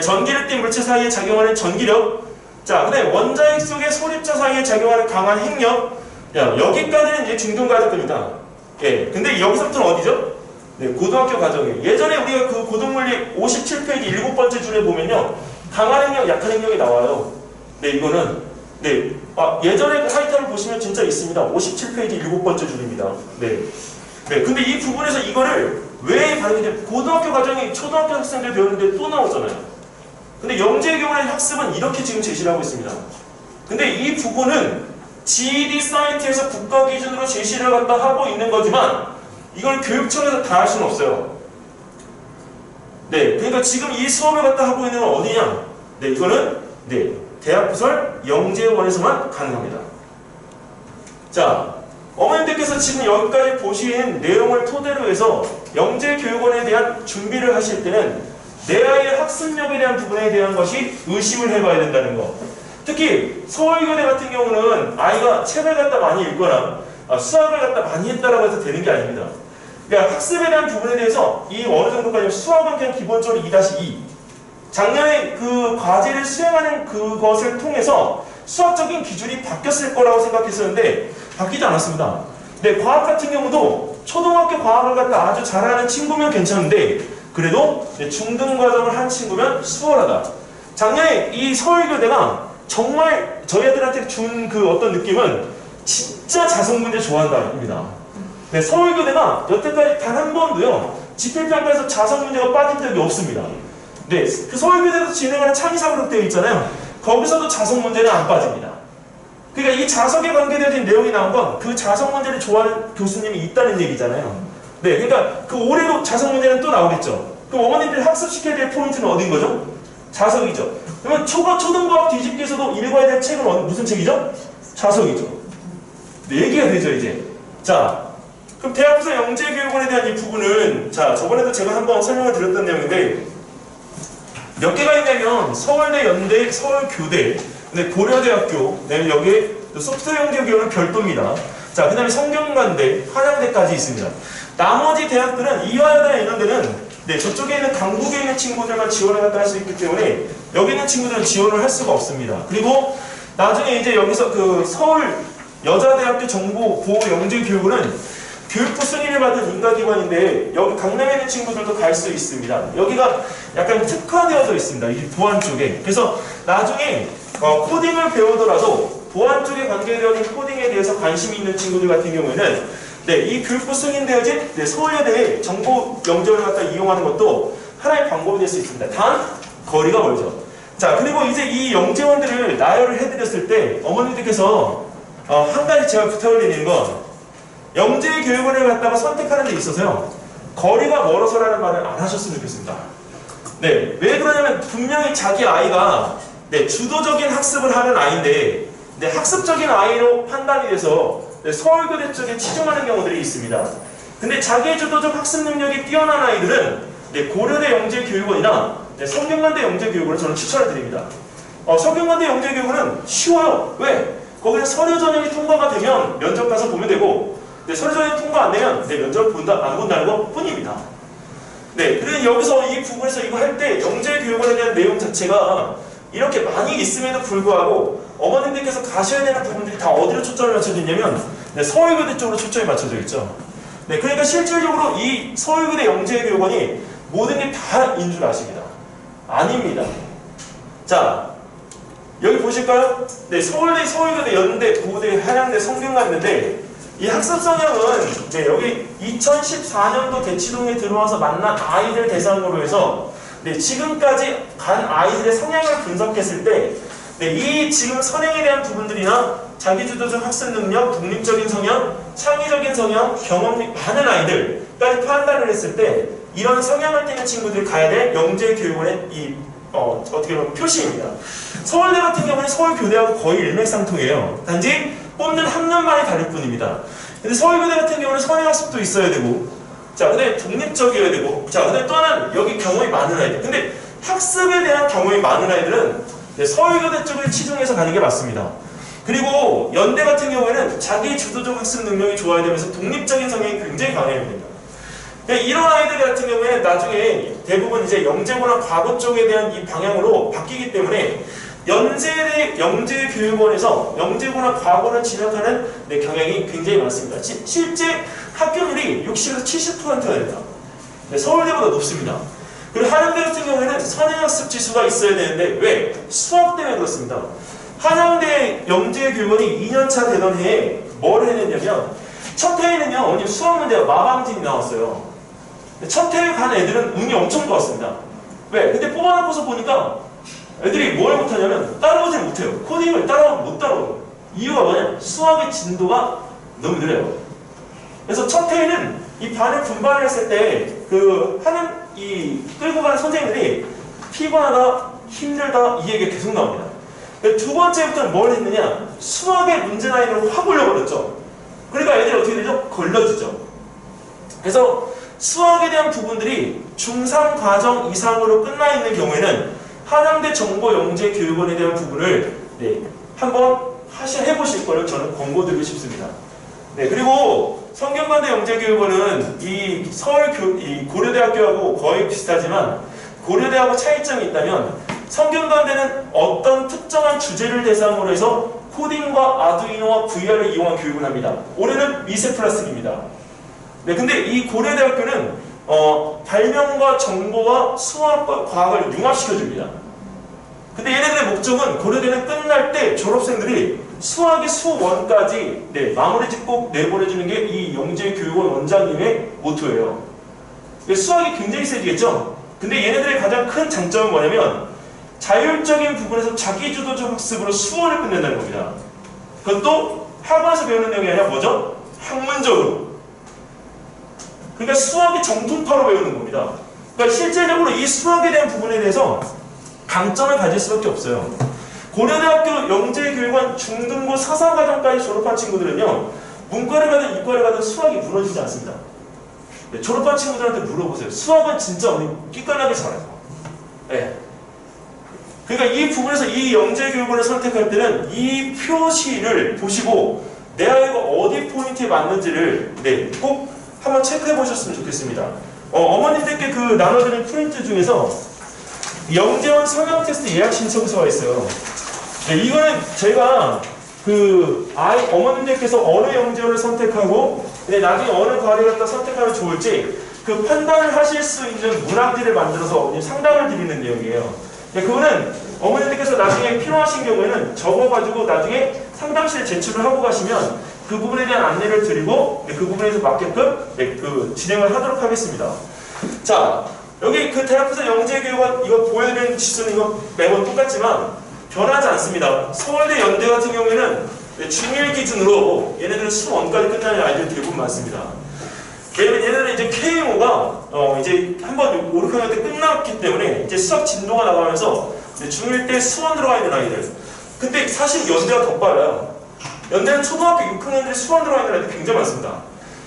전기를 띈 물체 사이에 작용하는 전기력, 자, 그 다음에 원자핵 속의 소립자 사이에 작용하는 강한 핵력. 여기까지는 이제 중등과정입니다. 예, 근데 여기서부터는 어디죠? 네, 고등학교 과정이에요. 예전에 우리가 그 고등물리 57페이지 7번째 줄에 보면요, 강한 핵력, 약한 핵력이 나와요. 네, 이거는 네, 예전에 그 타이틀을 보시면 진짜 있습니다. 57페이지 7번째 줄입니다. 네, 네, 근데 이 부분에서 이거를 왜 가르치냐? 고등학교 과정이 초등학교 학생들 배우는데 또 나오잖아요. 근데 영재교원의 학습은 이렇게 지금 제시를 하고 있습니다. 근데 이 부분은 GED 사이트에서 국가 기준으로 제시를 갖다 하고 있는 거지만 이걸 교육청에서 다 할 수는 없어요. 네, 그러니까 지금 이 수업을 갖다 하고 있는 건 어디냐? 네, 이거는 네, 대학부설 영재원에서만 가능합니다. 자, 어머님들께서 지금 여기까지 보신 내용을 토대로 해서 영재교육원에 대한 준비를 하실 때는 내 아이의 학습력에 대한 부분에 대한 것이 의심을 해봐야 된다는 거. 특히 서울교대 같은 경우는 아이가 책을 갖다 많이 읽거나 수학을 갖다 많이 했다라고 해서 되는 게 아닙니다. 그러니까 학습에 대한 부분에 대해서 이 어느 정도까지 수학은 그냥 기본적으로 2-2. 작년에 그 과제를 수행하는 그것을 통해서 수학적인 기준이 바뀌었을 거라고 생각했었는데 바뀌지 않았습니다. 네, 과학 같은 경우도 초등학교 과학을 갖다 아주 잘하는 친구면 괜찮은데 그래도 중등 과정을 한 친구면 수월하다. 작년에 이 서울교대가 정말 저희들한테 준 그 어떤 느낌은 진짜 자성 문제 좋아한다입니다. 네, 서울교대가 여태까지 단 한 번도요 지필평가에서 자성 문제가 빠진 적이 없습니다. 네, 그 서울교대에서 진행하는 창의사고력 대회 있잖아요. 거기서도 자성 문제는 안 빠집니다. 그러니까 이 자석에 관계되어진 내용이 나온 건 그 자성 문제를 좋아하는 교수님이 있다는 얘기잖아요. 네, 그러니까 그 올해도 자성 문제는 또 나오겠죠. 그럼 어머님들이 학습시켜야 될 포인트는 어딘 거죠? 자석이죠. 그러면 초등과학 뒤집기에서도 읽어야 될 책은 무슨 책이죠? 자석이죠. 네, 얘기가 되죠, 이제. 자, 그럼 대학부서 영재교육원에 대한 이 부분은 자, 저번에도 제가 한번 설명을 드렸던 내용인데 몇 개가 있냐면 서울대, 연대, 서울교대, 근데 고려대학교, 그다음에 여기에 소프트웨어 영재교육은 별도입니다. 자, 그 다음에 성균관대, 한양대까지 있습니다. 나머지 대학들은 이화여대나 이런 데는 네, 저쪽에 있는 강북에 있는 친구들만 지원을 갖다 할 수 있기 때문에 여기 있는 친구들은 지원을 할 수가 없습니다. 그리고 나중에 이제 여기서 그 서울 여자대학교 정보 보호 영재교육은 교육부 승인을 받은 인가기관인데 여기 강남에 있는 친구들도 갈 수 있습니다. 여기가 약간 특화되어져 있습니다. 이 보안 쪽에. 그래서 나중에 코딩을 배우더라도 보안 쪽에 관계되어진 코딩에 대해서 관심이 있는 친구들 같은 경우에는 네, 이 교육부 승인되어진 네, 서울여대의 정보 영재를 갖다 이용하는 것도 하나의 방법이 될 수 있습니다. 단 거리가 멀죠. 자, 그리고 이제 이 영재원들을 나열을 해드렸을 때 어머님들께서 한 가지 제가 부탁을 드리는 건 영재교육원을 갖다가 선택하는 데 있어서요 거리가 멀어서라는 말을 안 하셨으면 좋겠습니다. 네, 왜 그러냐면 분명히 자기 아이가 네, 주도적인 학습을 하는 아이인데 네, 학습적인 아이로 판단이 돼서 네, 서울교대 쪽에 치중하는 경우들이 있습니다. 근데 자기 주도적 학습 능력이 뛰어난 아이들은 네, 고려대 영재교육원이나 네, 성균관대 영재교육원을 저는 추천을 드립니다. 성균관대 영재교육원은 쉬워요. 왜? 거기는 서류 전형이 통과가 되면 면접 가서 보면 되고 네, 서류 전형이 통과 안 되면 네, 면접 본다, 안 본다는 것 뿐입니다. 네, 그래서 여기서 이 부분에서 이거 할 때 영재교육원에 대한 내용 자체가 이렇게 많이 있음에도 불구하고 어머님들께서 가셔야 되는 부분들이 다 어디로 초점을 맞춰져 있냐면 네, 서울교대 쪽으로 초점이 맞춰져 있죠. 네, 그러니까 실질적으로 이 서울교대 영재교육원이 모든 게 다인 줄 아십니다. 아닙니다. 자, 여기 보실까요? 네, 서울대, 서울교대, 연대, 고대, 한양대, 성균관 있는데 이 학습 성향은 네, 여기 2014년도 대치동에 들어와서 만난 아이들 대상으로 해서 네, 지금까지 간 아이들의 성향을 분석했을 때 네, 이 지금 선행에 대한 부분들이나 자기주도적 학습 능력, 독립적인 성향, 창의적인 성향, 경험이 많은 아이들까지 판단을 했을 때 이런 성향을 띠는 친구들이 가야 될 영재교육원의 이 어떻게 보면 표시입니다. 서울대 같은 경우는 서울교대하고 거의 일맥상통이에요. 단지 뽑는 학년만이 다를 뿐입니다. 근데 서울교대 같은 경우는 선행학습도 있어야 되고 자, 근데 독립적이어야 되고 자, 근데 또 하나는 여기 경험이 많은 아이들 근데 학습에 대한 경험이 많은 아이들은 네, 서울교대 쪽을 치중해서 가는 게 맞습니다. 그리고 연대 같은 경우에는 자기 주도적 학습 능력이 좋아야 되면서 독립적인 성향이 굉장히 강해야 됩니다. 이런 아이들 같은 경우에 나중에 대부분 이제 영재고나 과거 쪽에 대한 이 방향으로 바뀌기 때문에 연세대 영재교육원에서 영재고나 과거를 진학하는 네, 경향이 굉장히 많습니다. 실제 합격률이 60에서 70%가 됩니다. 네, 서울대보다 높습니다. 그리고 한양대 같은 경우에는 선행학습 지수가 있어야 되는데 왜? 수학 때문에 그렇습니다. 한양대 영재교육원이 2년차 되던 해에 뭘 해냈냐면 첫 해에는요 어머님 수학 문제가 마방진이 나왔어요. 첫 해에 간 애들은 운이 엄청 좋았습니다. 왜? 근데 뽑아놓고서 보니까 애들이 뭘 못하냐면 따라오질 못해요. 코딩을 못 따라오고 이유가 뭐냐? 수학의 진도가 너무 느려요. 그래서 첫 해에는 이 반을 분반을 했을 때 그 하는 이 끌고 가는 선생님들이 피곤하다, 힘들다 이 얘기가 계속 나옵니다. 두 번째부터는 뭘 했느냐? 수학의 문제 라인으로 확 올려버렸죠. 그러니까 애들이 어떻게 되죠? 걸러지죠. 그래서 수학에 대한 부분들이 중3 과정 이상으로 끝나 있는 경우에는 한양대 정보영재교육원에 대한 부분을 한번 해보실 거를 저는 권고드리고 싶습니다. 그리고 성균관대 영재교육원은 이 고려대학교하고 거의 비슷하지만 고려대하고 차이점이 있다면 성균관대는 어떤 특정한 주제를 대상으로 해서 코딩과 아두이노와 VR을 이용한 교육을 합니다. 올해는 미세 플라스틱입니다. 근데 이 고려대학교는 발명과 정보와 수학과 과학을 융합시켜줍니다. 근데 얘네들의 목적은 고려대는 끝날 때 졸업생들이 수학의 수1까지 마무리 짓고 내보내주는 게 이 영재교육원 원장님의 모토예요. 수학이 굉장히 세지겠죠? 근데 얘네들의 가장 큰 장점은 뭐냐면 자율적인 부분에서 자기주도적 학습으로 수원을 끝낸다는 겁니다. 그것도 학원에서 배우는 내용이 아니라 뭐죠? 학문적으로. 그러니까 수학이 정통파로 배우는 겁니다. 그러니까 실제적으로 이 수학에 대한 부분에 대해서 강점을 가질 수밖에 없어요. 고려대학교 영재교육원 중등부 사사과정까지 졸업한 친구들은요, 문과를 가든 이과를 가든 수학이 무너지지 않습니다. 졸업한 친구들한테 물어보세요. 수학은 진짜 끼깔나게 잘해요. 그러니까 이 부분에서 이 영재교육원을 선택할 때는 이 표시를 보시고 내 아이가 어디 포인트에 맞는지를 꼭 한번 체크해 보셨으면 좋겠습니다. 어머님들께 그 나눠드린 프린트 중에서 영재원 성형 테스트 예약 신청서가 있어요. 이거는 제가 어머님들께서 어느 영재원을 선택하고 나중에 어느 과를 갖다 선택하면 좋을지 그 판단을 하실 수 있는 문항지를 만들어서 상담을 드리는 내용이에요. 그거는 어머님들께서 나중에 필요하신 경우에는 적어가지고 나중에 상담실에 제출을 하고 가시면 그 부분에 대한 안내를 드리고 그 부분에서 맞게끔 진행을 하도록 하겠습니다. 자, 여기 그 대학부서 영재교육원 이거 보여드리는 지수는 이거 매번 똑같지만 변하지 않습니다. 서울대 연대 같은 경우에는 중1 기준으로 얘네들은 수1까지 끝나는 아이들이 대부분 많습니다. 얘네들은 이제 KMO가 이제 한번 5, 6학년 때 끝났기 때문에 이제 수학 진도가 나가면서 중1 때 수원 들어가 있는 아이들. 근데 사실 연대가 더 빨라요. 연대는 초등학교 6학년들이 수원 들어가 있는 아이들이 굉장히 많습니다.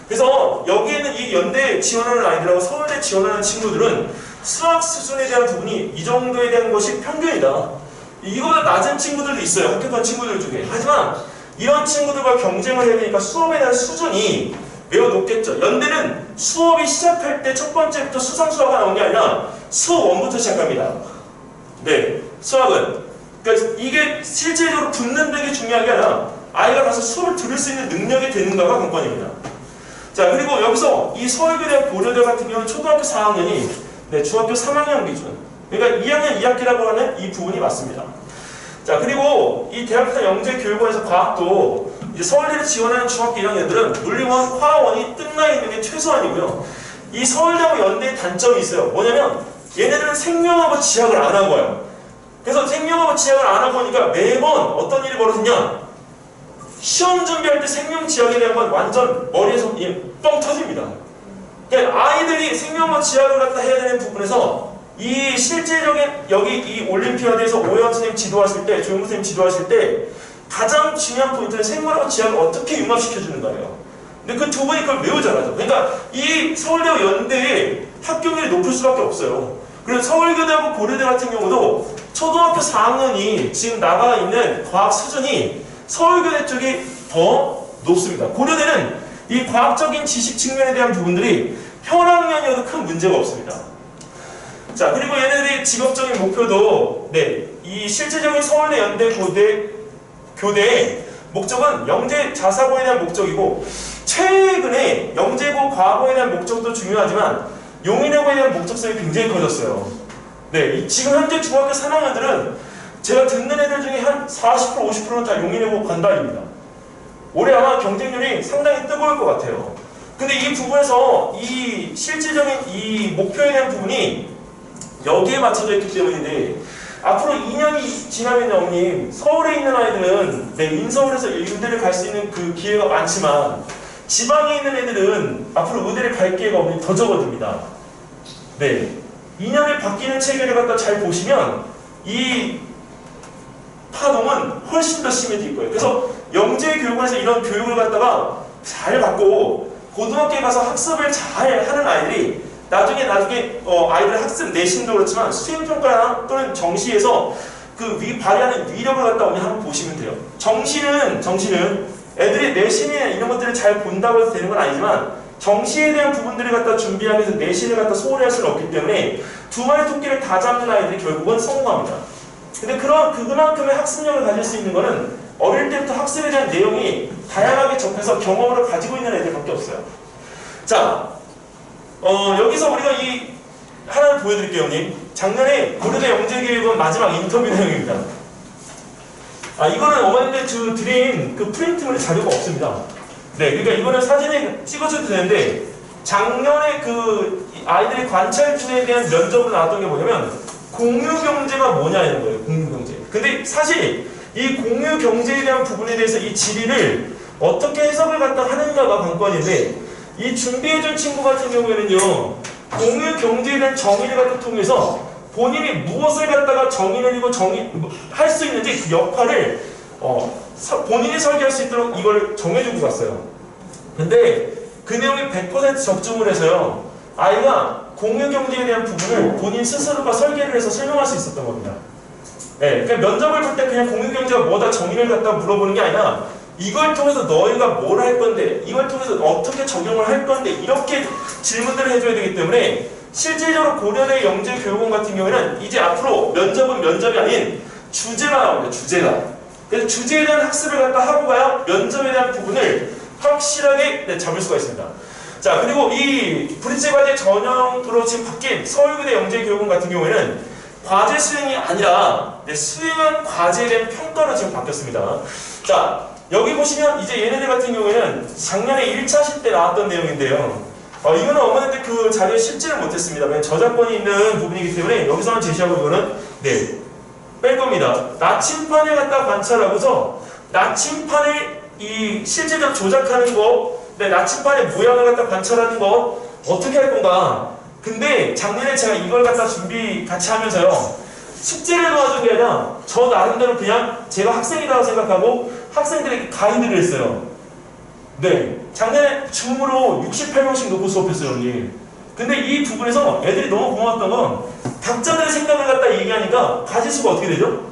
그래서 여기에는 이 연대에 지원하는 아이들하고 서울대 지원하는 친구들은 수학 수준에 대한 부분이 이 정도에 대한 것이 평균이다. 이거보다 낮은 친구들도 있어요. 합격한 친구들 중에. 하지만 이런 친구들과 경쟁을 해야 되니까 수업에 대한 수준이 매우 높겠죠. 연대는 수업이 시작할 때 첫 번째부터 수상수학가 나온 게 아니라 수1부터 시작합니다. 수학은. 그러니까 이게 실제적으로 붙는 게 중요한 게 아니라 아이가 가서 수업을 들을 수 있는 능력이 되는가가 관건입니다. 자, 그리고 여기서 이 서울교대 고려대 같은 경우는 초등학교 4학년이 중학교 3학년 기준. 그러니까 2학년 2학기라고 하는 이 부분이 맞습니다. 자, 그리고 이 대학부서 영재교육원에서 과학도 이제 서울대를 지원하는 중학교 1학년들은 물리원, 화원이 끝나 있는 게 최소한이고요. 이 서울대하고 연대의 단점이 있어요. 뭐냐면 얘네들은 생명하고 지학을 안 하고 와요. 그래서 생명하고 지학을 안 하고 오니까 매번 어떤 일이 벌어지냐, 시험 준비할 때 생명 지학에 대한 건 완전 머리에서 뻥 터집니다. 그러니까 아이들이 생명과 지학을 갖다 해야 되는 부분에서 이 실질적인 여기 이 올림피아드에서 오해원 선생님 지도하실 때, 조영구 선생님 지도하실 때 가장 중요한 포인트는 생물하고 지학을 어떻게 융합시켜주는 거예요. 근데 그 두 분이 그걸 매우 잘하죠. 그러니까 이 서울대와 연대의 합격률이 높을 수밖에 없어요. 그리고 서울교대하고 고려대 같은 경우도 초등학교 4학년이 지금 나가 있는 과학 수준이 서울교대 쪽이 더 높습니다. 고려대는 이 과학적인 지식 측면에 대한 부분들이 현학년이어도 큰 문제가 없습니다. 자, 그리고 얘네들이 직업적인 목표도 이 실질적인 서울대, 연대, 교대의 목적은 영재 자사고에 대한 목적이고, 최근에 영재고 과학고에 대한 목적도 중요하지만 용인외고에 대한 목적성이 굉장히 커졌어요. 지금 현재 중학교 3학년들은 제가 듣는 애들 중에 한 40%, 50%는 다 용인외고 간다입니다. 올해 아마 경쟁률이 상당히 뜨거울 것 같아요. 근데 이 부분에서 이 실질적인 이 목표에 대한 부분이 여기에 맞춰져 있기 때문인데, 앞으로 2년이 지나면 어머님, 서울에 있는 아이들은 인서울에서 의대를 갈 수 있는 그 기회가 많지만 지방에 있는 애들은 앞으로 의대를 갈 기회가 어머님 더 적어집니다. 2년에 바뀌는 체계를 갖다 잘 보시면 이 파동은 훨씬 더 심해질 거예요. 그래서 영재교육원에서 이런 교육을 갖다가 잘 받고 고등학교에 가서 학습을 잘 하는 아이들이 나중에 아이들 학습 내신도 그렇지만 수행평가나 또는 정시에서 그 발휘하는 위력을 갖다 오늘 한번 보시면 돼요. 정시는 애들이 내신이나 이런 것들을 잘 본다고 해서 되는 건 아니지만 정시에 대한 부분들을 갖다 준비하기 위해서 내신을 갖다 소홀히 할 수는 없기 때문에 두 마리 토끼를 다 잡는 아이들이 결국은 성공합니다. 근데 그만큼의 학습력을 가질 수 있는 거는 어릴 때부터 학습에 대한 내용이 다양하게 접해서 경험을 가지고 있는 애들밖에 없어요. 자, 여기서 우리가 이 하나를 보여드릴게요, 형님. 작년에 고려대 영재교육원 마지막 인터뷰 내용입니다. 이거는 어머님들 드린 그 프린트물 자료가 없습니다. 네, 그러니까 이거는 사진에 찍어줘도 되는데 작년에 그 아이들의 관찰주에 대한 면접으로 나왔던 게 뭐냐면 공유경제가 뭐냐 이런 거예요. 공유경제. 근데 사실 이 공유경제에 대한 부분에 대해서 이 질의를 어떻게 해석을 갖다 하는가가 관건인데 이 준비해준 친구 같은 경우에는요 공유경제에 대한 정의를 갖다 통해서 본인이 무엇을 갖다가 정의를 이고 할 수 있는지 그 역할을 본인이 설계할 수 있도록 이걸 정해주고 갔어요. 근데 그 내용이 100% 적중을 해서요 아이가 공유경제에 대한 부분을 본인 스스로가 설계를 해서 설명할 수 있었던 겁니다. 네, 그러니까 면접을 볼 때 그냥 공유경제가 뭐다 정의를 갖다 물어보는 게 아니라 이걸 통해서 너희가 뭘 할 건데 이걸 통해서 어떻게 적용을 할 건데 이렇게 질문들을 해줘야 되기 때문에 실질적으로 고려대 영재교육원 같은 경우에는 이제 앞으로 면접은 면접이 아닌 주제가 나옵니다. 주제가. 그래서 주제에 대한 학습을 갖다 하고 가야 면접에 대한 부분을 확실하게 잡을 수가 있습니다. 자, 그리고 이 브릿지 과제 전형으로 지금 바뀐 서울고대 영재교육원 같은 경우에는 과제 수행이 아니라 수행한 과제에 대한 평가로 지금 바뀌었습니다. 자, 여기 보시면 이제 얘네들 같은 경우에는 작년에 1차 시 때 나왔던 내용인데요. 이거는 어머니들 그 자료에 실지를 못했습니다. 왜냐면 저작권이 있는 부분이기 때문에 여기서만 제시하고 이거는 뺄 겁니다. 나침판을 갖다 관찰하고서 나침판을 이 실제적으로 조작하는 거, 나침판의 모양을 갖다 관찰하는 거 어떻게 할 건가. 근데 작년에 제가 이걸 갖다 준비 같이 하면서요. 숙제를 도와준 게 아니라 저 나름대로 그냥 제가 학생이라고 생각하고 학생들에게 가이드를 했어요. 네, 작년에 줌으로 68명씩 놓고 수업했어요, 형님. 근데 이 부분에서 애들이 너무 고마웠던 건 각자들의 생각을 갖다 얘기하니까 가지수가 어떻게 되죠?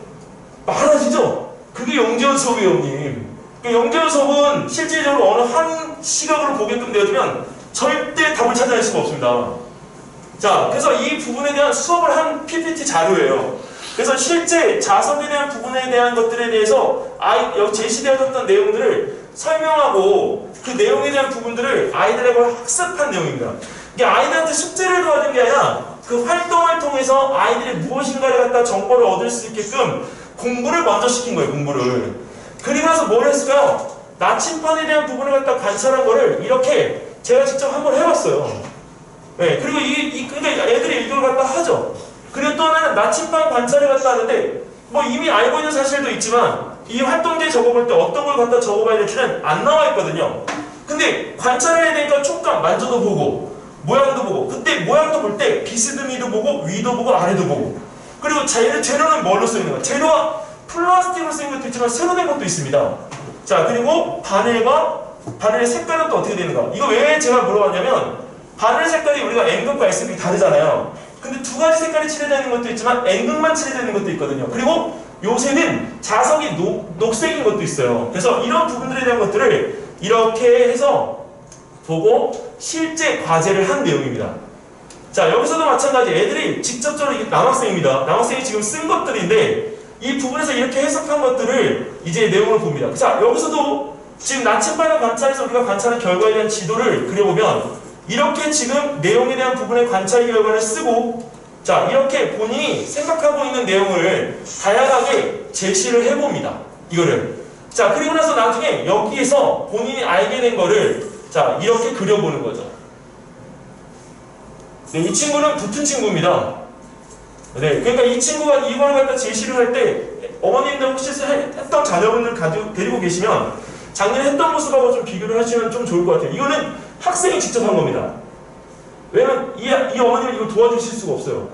많아지죠? 그게 영재원 수업이에요, 형님. 영재원 수업은 실질적으로 어느 한 시각으로 보게끔 되어지면 절대 답을 찾아낼 수가 없습니다. 자, 그래서 이 부분에 대한 수업을 한 PPT 자료예요. 그래서 실제 자석에 대한 부분에 대한 것들에 대해서 여기 제시되었던 내용들을 설명하고 그 내용에 대한 부분들을 아이들에게 학습한 내용입니다. 이게 아이들한테 숙제를 도와준 게 아니라 그 활동을 통해서 아이들이 무엇인가를 갖다 정보를 얻을 수 있게끔 공부를 먼저 시킨 거예요, 공부를. 그리고 나서 뭘 했을까요? 나침판에 대한 부분을 갖다 관찰한 거를 이렇게 제가 직접 한번 해봤어요. 네, 그리고 그러니까 애들이 이걸 갖다 하죠. 그리고 또 하나는 나침판 관찰을 갖다 하는데 뭐 이미 알고 있는 사실도 있지만 이 활동지에 적어볼 때 어떤 걸 갖다 적어봐야 될지는 안 나와 있거든요. 근데 관찰을 해야 되니까 촉감, 만져도 보고 모양도 보고 그때 모양도 볼 때 비스듬히도 보고 위도 보고 아래도 보고 그리고 재료는 뭘로 쓰이는 거야? 재료와 플라스틱으로 쓰인 것도 있지만 새로 된 것도 있습니다. 자, 그리고 바늘의 색깔은 또 어떻게 되는가? 이거 왜 제가 물어봤냐면 바늘 색깔이 우리가 N극과 S극이 다르잖아요. 근데 두 가지 색깔이 칠해져 있는 것도 있지만 N극만 칠해져 있는 것도 있거든요. 그리고 요새는 자석이 녹색인 것도 있어요. 그래서 이런 부분들에 대한 것들을 이렇게 해서 보고 실제 과제를 한 내용입니다. 자, 여기서도 마찬가지 애들이 직접적으로 이게 남학생입니다. 남학생이 지금 쓴 것들인데 이 부분에서 이렇게 해석한 것들을 이제 내용을 봅니다. 자, 여기서도 지금 나침반을 관찰해서 우리가 관찰한 결과에 대한 지도를 그려보면 이렇게 지금 내용에 대한 부분의 관찰 결과를 쓰고 자, 이렇게 본인이 생각하고 있는 내용을 다양하게 제시를 해봅니다. 이거를. 자, 그리고 나서 나중에 여기에서 본인이 알게 된 거를 자, 이렇게 그려보는 거죠. 네, 이 친구는 붙은 친구입니다. 네, 그러니까 이 친구가 이걸 갖다 제시를 할 때 어머님들 혹시 했던 자녀분들 데리고 계시면 작년에 했던 모습하고 좀 비교를 하시면 좀 좋을 것 같아요. 이거는 학생이 직접 한 겁니다. 왜냐면 이 어머님은 이걸 도와주실 수가 없어요.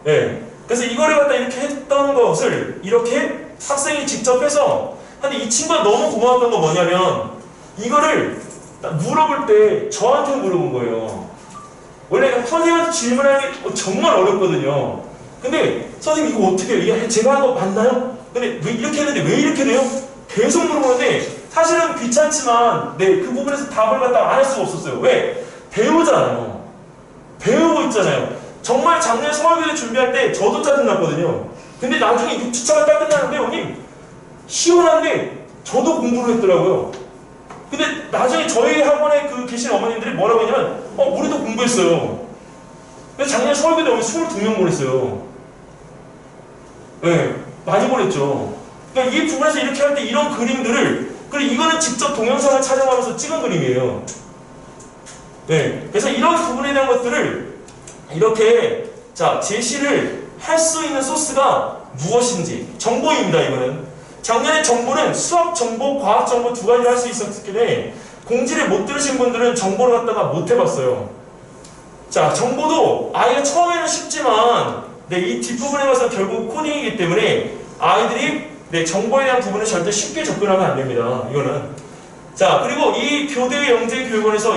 네, 그래서 이거를 갖다 이렇게 했던 것을 이렇게 학생이 직접 해서 근데 이 친구가 너무 고마웠던 건 뭐냐면 이거를 물어볼 때 저한테 물어본 거예요. 원래 선생님한테 질문하는 게 정말 어렵거든요. 근데 선생님 이거 어떻게 해요? 이거 제가 한 거 맞나요? 근데 왜 이렇게 했는데 왜 이렇게 돼요? 계속 물어보는데 사실은 귀찮지만 그 부분에서 답을 갖다 안 할 수가 없었어요. 왜? 배우잖아요. 배우고 있잖아요. 정말 작년에 서울교대 준비할 때 저도 짜증났거든요. 근데 나중에 6주차가 딱 끝나는데 형님 시원한데 저도 공부를 했더라고요. 근데 나중에 저희 학원에 계신 어머님들이 뭐라고 했냐면 우리도 공부했어요. 그래서 작년에 서울교대 오면 22명 보냈어요. 네, 많이 보냈죠. 그러니까 이 부분에서 이렇게 할 때 이런 그림들을 그리고 이거는 직접 동영상을 촬영하면서 찍은 그림이에요. 네, 그래서 이런 부분에 대한 것들을 이렇게 제시를 할 수 있는 소스가 무엇인지 정보입니다. 이거는 작년에 정보는 수학 정보, 과학 정보 두 가지를 할 수 있었기 때문에 공지를 못 들으신 분들은 정보를 갖다가 못 해봤어요. 정보도 아이가 처음에는 쉽지만 이 뒷부분에 가서 결국 코딩이기 때문에 아이들이 정보에 대한 부분은 절대 쉽게 접근하면 안 됩니다. 이거는 그리고 이 교대 영재교육원에서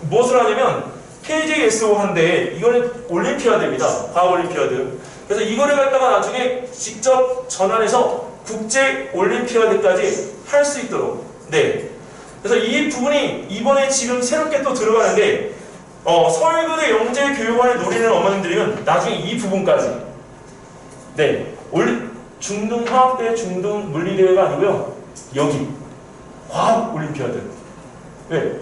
무엇을 하냐면 KJSO 한데 이거는 올림피아드입니다. 과학 올림피아드. 그래서 이거를 갖다가 나중에 직접 전환해서 국제 올림피아드까지 할 수 있도록. 그래서 이 부분이 이번에 지금 새롭게 또 들어가는데 서울교대 영재교육원에 노리는 어머님들이면 나중에 이 부분까지. 중등 화학대회, 중등 물리대회가 아니고요. 여기 과학 올림피아드.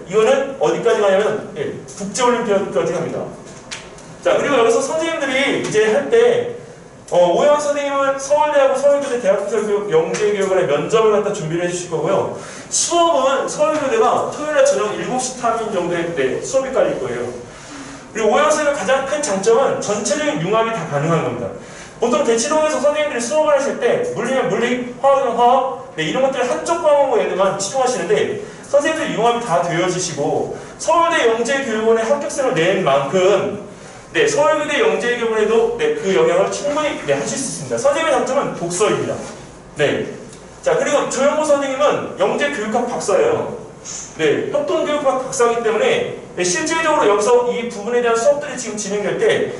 이거는 어디까지 가냐면 국제올림피아드까지 갑니다. 그리고 여기서 선생님들이 이제 할 때 오영환 선생님은 서울대하고 서울교대 대학교육 영재교육원의 면접을 갖다 준비를 해주실 거고요. 수업은 서울교대가 토요일날 저녁 7시 타임 정도에 때 수업이 깔릴 거예요. 그리고 오영환 선생님의 가장 큰 장점은 전체적인 융합이 다 가능한 겁니다. 보통 대치동에서 선생님들이 수업을 하실 때 물리면 물리, 화학은 화학 이런 것들을 한쪽 과목에만 치중하시는데 선생님들 융합이 다 되어지시고 서울대 영재교육원에 합격생을 낸 만큼 서울교대 영재교육원에도 그 영향을 충분히 하실 수 있습니다. 선생님의 장점은 독서입니다. 그리고 조영호 선생님은 영재교육학 박사예요. 협동교육학 박사이기 때문에 실질적으로 여기서 이 부분에 대한 수업들이 지금 진행될 때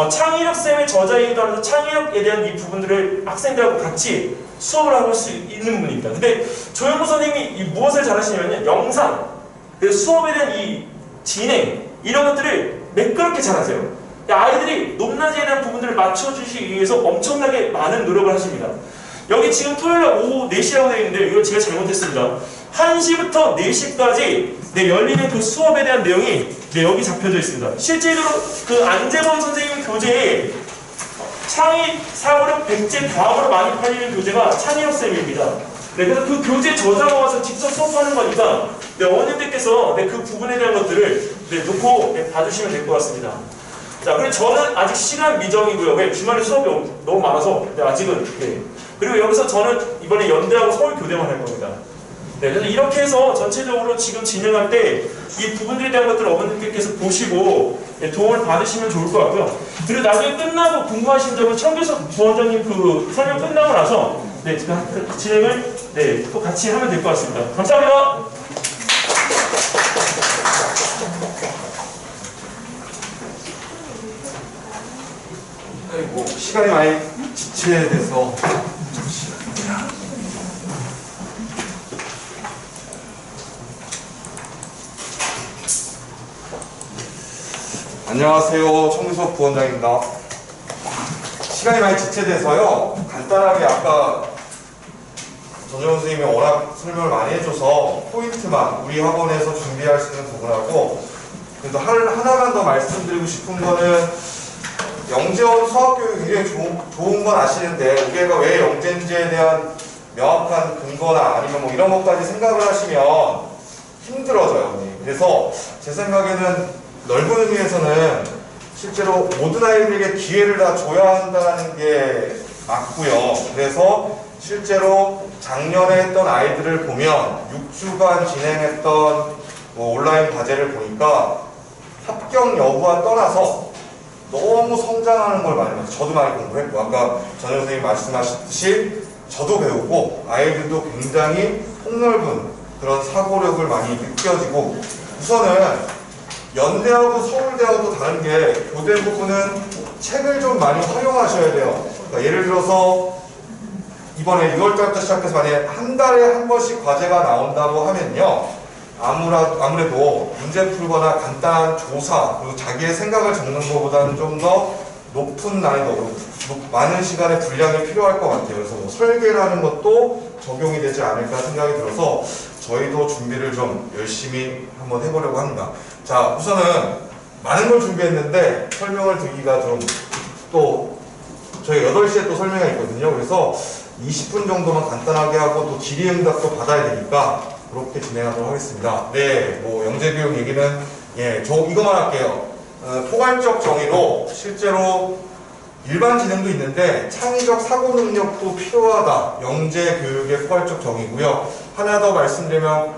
창의력쌤의 저자이기도 하면서 창의력에 대한 이 부분들을 학생들하고 같이 수업을 하고 수 있는 분입니다. 근데 조영호 선생님이 무엇을 잘하시냐면요. 영상, 수업에 대한 이 진행 이런 것들을 매끄럽게 잘하세요. 아이들이 높낮이에 대한 부분들을 맞춰주시기 위해서 엄청나게 많은 노력을 하십니다. 여기 지금 토요일날 오후 4시라고 되어 있는데 이거 제가 잘못했습니다. 1시부터 4시까지 열리는 그 수업에 대한 내용이 여기 잡혀져 있습니다. 실제로 안재범 선생님 교재에 창의 사고력 100제 다음으로 많이 팔리는 교재가 창의력쌤입니다. 그래서 그 교재 저자가 와서 직접 수업하는 거니까 어머님들께서 그 부분에 대한 것들을 놓고 봐주시면 될 것 같습니다. 그리고 저는 아직 시간 미정이고요. 왜? 주말에 수업이 너무 많아서 아직은. 그리고 여기서 저는 이번에 연대하고 서울교대만 할 겁니다. 그래서 이렇게 해서 전체적으로 지금 진행할 때 이 부분들에 대한 것들을 어머님들께서 보시고 도움을 받으시면 좋을 것 같고요. 그리고 나중에 끝나고 궁금하신 점은 청교섭 부원장님 설명 끝나고 나서 그 진행을 또 같이 하면 될 것 같습니다. 감사합니다. 시간이 많이 지체돼서 안녕하세요. 청교섭 부원장입니다. 시간이 많이 지체돼서요. 간단하게 아까 전정훈 선생님이 워낙 설명을 많이 해줘서 포인트만 우리 학원에서 준비할 수 있는 부분하고 그래도 하나만 더 말씀드리고 싶은 거는 영재원 수학교육이 굉장히 좋은 건 아시는데 우리가 왜 영재인지에 대한 명확한 근거나 아니면 이런 것까지 생각을 하시면 힘들어져요. 그래서 제 생각에는 넓은 의미에서는 실제로 모든 아이들에게 기회를 다 줘야 한다는 게 맞고요. 그래서 실제로 작년에 했던 아이들을 보면 6주간 진행했던 온라인 과제를 보니까 합격 여부와 떠나서 너무 성장하는 걸 많이 봤어요. 저도 많이 공부했고 아까 전 선생님이 말씀하셨듯이 저도 배우고 아이들도 굉장히 폭넓은 그런 사고력을 많이 느껴지고, 우선은 연대하고 서울대하고 다른 게 교대 부분은 책을 좀 많이 활용하셔야 돼요. 그러니까 예를 들어서 이번에 6월달부터 시작해서 만약에 한 달에 한 번씩 과제가 나온다고 하면요, 아무래도 문제 풀거나 간단한 조사, 그리고 자기의 생각을 적는 것보다는 좀 더 높은 난이도, 많은 시간의 분량이 필요할 것 같아요. 그래서 뭐 설계라는 것도 적용이 되지 않을까 생각이 들어서 저희도 준비를 좀 열심히 한번 해보려고 합니다. 자, 우선은 많은 걸 준비했는데 설명을 드리기가 좀, 또 저희 8시에 또 설명이 있거든요. 그래서 20분 정도만 간단하게 하고 또 질의응답도 받아야 되니까 그렇게 진행하도록 하겠습니다. 네, 뭐 영재교육 얘기는 이거만 할게요. 포괄적 정의로 실제로 일반 진행도 있는데 창의적 사고 능력도 필요하다. 영재교육의 포괄적 정의고요. 하나 더 말씀드리면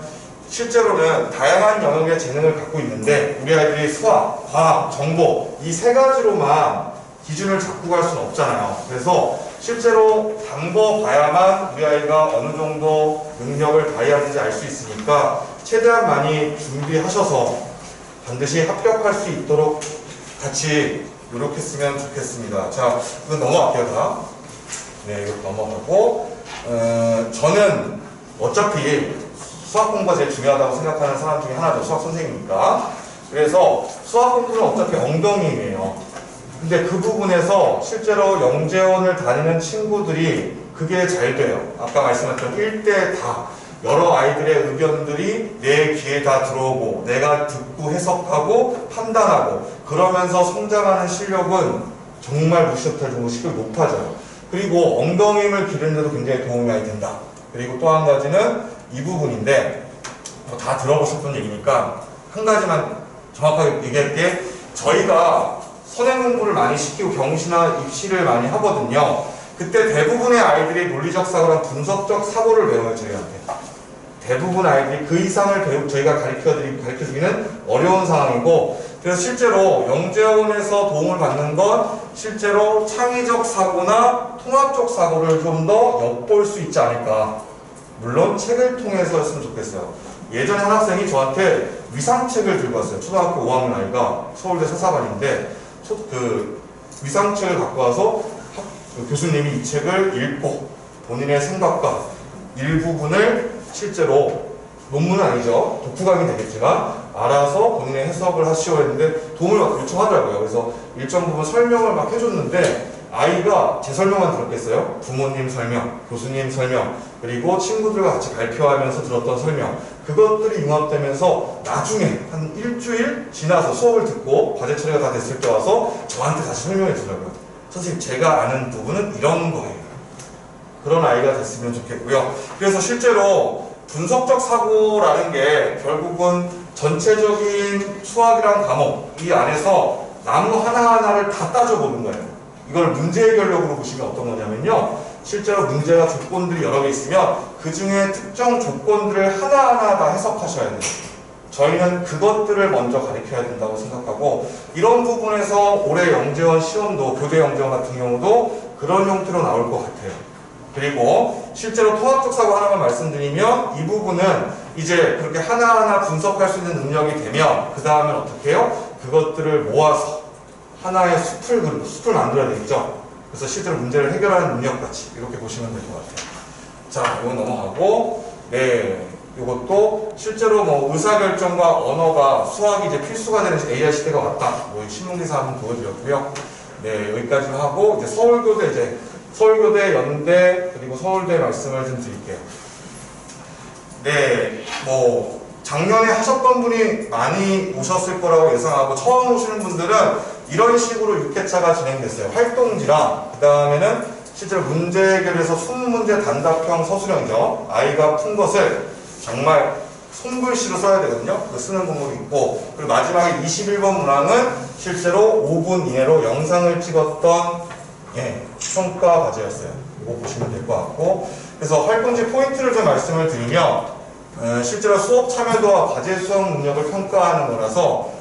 실제로는 다양한 영역의 재능을 갖고 있는데 우리 아이들이 수학, 과학, 정보 이 세 가지로만 기준을 잡고 갈 수는 없잖아요. 그래서 실제로 담궈봐야만 우리 아이가 어느 정도 능력을 발휘하는지 알 수 있으니까 최대한 많이 준비하셔서 반드시 합격할 수 있도록 같이 노력했으면 좋겠습니다. 자, 이건 넘어갈게요, 다. 네, 이거 넘어가고 저는 어차피 수학 공부가 제일 중요하다고 생각하는 사람 중에 하나죠. 수학 선생님이니까. 그래서 수학 공부는 어차피 엉덩이예요. 근데 그 부분에서 실제로 영재원을 다니는 친구들이 그게 잘 돼요. 아까 말씀하셨던 1대 다. 여러 아이들의 의견들이 내 귀에 다 들어오고 내가 듣고 해석하고 판단하고 그러면서 성장하는 실력은 정말 무시할 정도로 실력이 높아져요. 그리고 엉덩이를 기르는 데도 굉장히 도움이 많이 된다. 그리고 또 한 가지는 이 부분인데 다 들어보셨던 얘기니까 한 가지만 정확하게 얘기할게. 저희가 선행 공부를 많이 시키고 경시나 입시를 많이 하거든요. 그때 대부분의 아이들이 논리적 사고랑 분석적 사고를 배워요. 저희한테. 대부분 아이들이 그 이상을 저희가 가르쳐주기는 어려운 상황이고, 그래서 실제로 영재원에서 도움을 받는 건 실제로 창의적 사고나 통합적 사고를 좀 더 엿볼 수 있지 않을까. 물론 책을 통해서였으면 좋겠어요. 예전에 한 학생이 저한테 위상책을 들고 왔어요. 초등학교 5학년 아이가 서울대 사사반인데 그 위상책을 갖고 와서 교수님이 이 책을 읽고 본인의 생각과 일부분을 실제로 논문은 아니죠. 독후감이 되겠지만 알아서 본인의 해석을 하시오 했는데 도움을 요청하더라고요. 그래서 일정 부분 설명을 막 해줬는데 아이가 제 설명만 들었겠어요? 부모님 설명, 교수님 설명, 그리고 친구들과 같이 발표하면서 들었던 설명, 그것들이 융합되면서 나중에 한 일주일 지나서 수업을 듣고 과제 처리가 다 됐을 때 와서 저한테 다시 설명해 주더라고요. 선생님, 제가 아는 부분은 이런 거예요. 그런 아이가 됐으면 좋겠고요. 그래서 실제로 분석적 사고라는 게 결국은 전체적인 수학이란 과목 이 안에서 나무 하나하나를 다 따져보는 거예요. 이걸 문제 해결력으로 보시면 어떤 거냐면요. 실제로 문제가 조건들이 여러 개 있으면 그 중에 특정 조건들을 하나하나 다 해석하셔야 돼요. 저희는 그것들을 먼저 가르쳐야 된다고 생각하고, 이런 부분에서 올해 영재원 시험도, 교대 영재원 같은 경우도 그런 형태로 나올 것 같아요. 그리고 실제로 통합적 사고 하나만 말씀드리면 이 부분은 이제 그렇게 하나하나 분석할 수 있는 능력이 되면 그 다음엔 어떻게 해요? 그것들을 모아서 하나의 숲을 만들어야 되겠죠. 그래서 실제로 문제를 해결하는 능력같이 이렇게 보시면 될 것 같아요. 자, 이건 넘어가고, 네, 이것도 실제로 뭐 의사결정과 언어가 수학이 이제 필수가 되는 AI 시대가 왔다. 뭐 신문기사 한번 보여드렸고요. 네, 여기까지 하고 이제 서울교대, 연대, 그리고 서울대 말씀을 좀 드릴게요. 네, 뭐 작년에 하셨던 분이 많이 오셨을 거라고 예상하고 처음 오시는 분들은 이런 식으로 6회차가 진행됐어요. 활동지랑 그 다음에는 실제로 문제 해결에서 순문제 단답형 서술형이죠. 아이가 푼 것을 정말 손글씨로 써야 되거든요. 그 쓰는 방법이 있고, 그리고 마지막에 21번 문항은 실제로 5분 이내로 영상을 찍었던 평가 과제였어요. 이거 보시면 될 것 같고, 그래서 활동지 포인트를 좀 말씀을 드리면 실제로 수업 참여도와 과제 수행 능력을 평가하는 거라서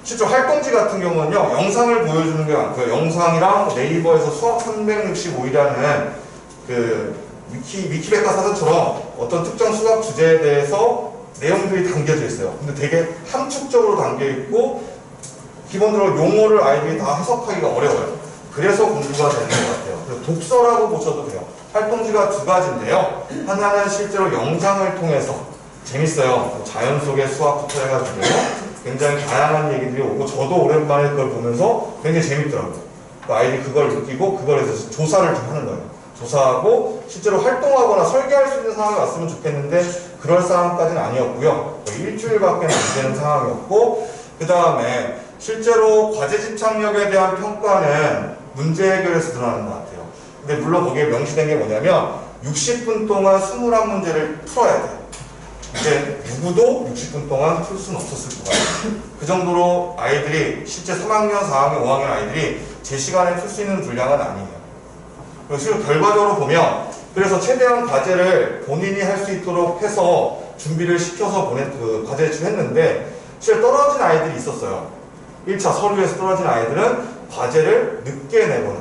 실제 활동지 같은 경우는요, 영상을 보여주는 게 많고요. 영상이랑 네이버에서 수학 365이라는 그 위키백과 사전처럼 어떤 특정 수학 주제에 대해서 내용들이 담겨져 있어요. 근데 되게 함축적으로 담겨 있고 기본적으로 용어를 아이들이 다 해석하기가 어려워요. 그래서 공부가 되는 것 같아요. 그래서 독서라고 보셔도 돼요. 활동지가 두 가지인데요. 하나는 실제로 영상을 통해서 재밌어요. 자연 속의 수학부터 해가지고 굉장히 다양한 얘기들이 오고 저도 오랜만에 그걸 보면서 굉장히 재밌더라고요. 아이들이 그걸 느끼고 그걸 해서 조사를 좀 하는 거예요. 조사하고 실제로 활동하거나 설계할 수 있는 상황이 왔으면 좋겠는데 그럴 상황까지는 아니었고요. 거의 일주일밖에 안 되는 상황이었고 그 다음에 실제로 과제 집착력에 대한 평가는 문제 해결에서 드러나는 것 같아요. 근데 물론 거기에 명시된 게 뭐냐면 60분 동안 21문제를 풀어야 돼요. 이제 누구도 60분 동안 풀 수는 없었을 것 같아요. 그 정도로 아이들이 실제 3학년, 4학년, 5학년 아이들이 제 시간에 풀 수 있는 분량은 아니에요. 그래서 결과적으로 보면 그래서 최대한 과제를 본인이 할 수 있도록 해서 준비를 시켜서 그 과제 제출했는데 실제 떨어진 아이들이 있었어요. 1차 서류에서 떨어진 아이들은 과제를 늦게 내거나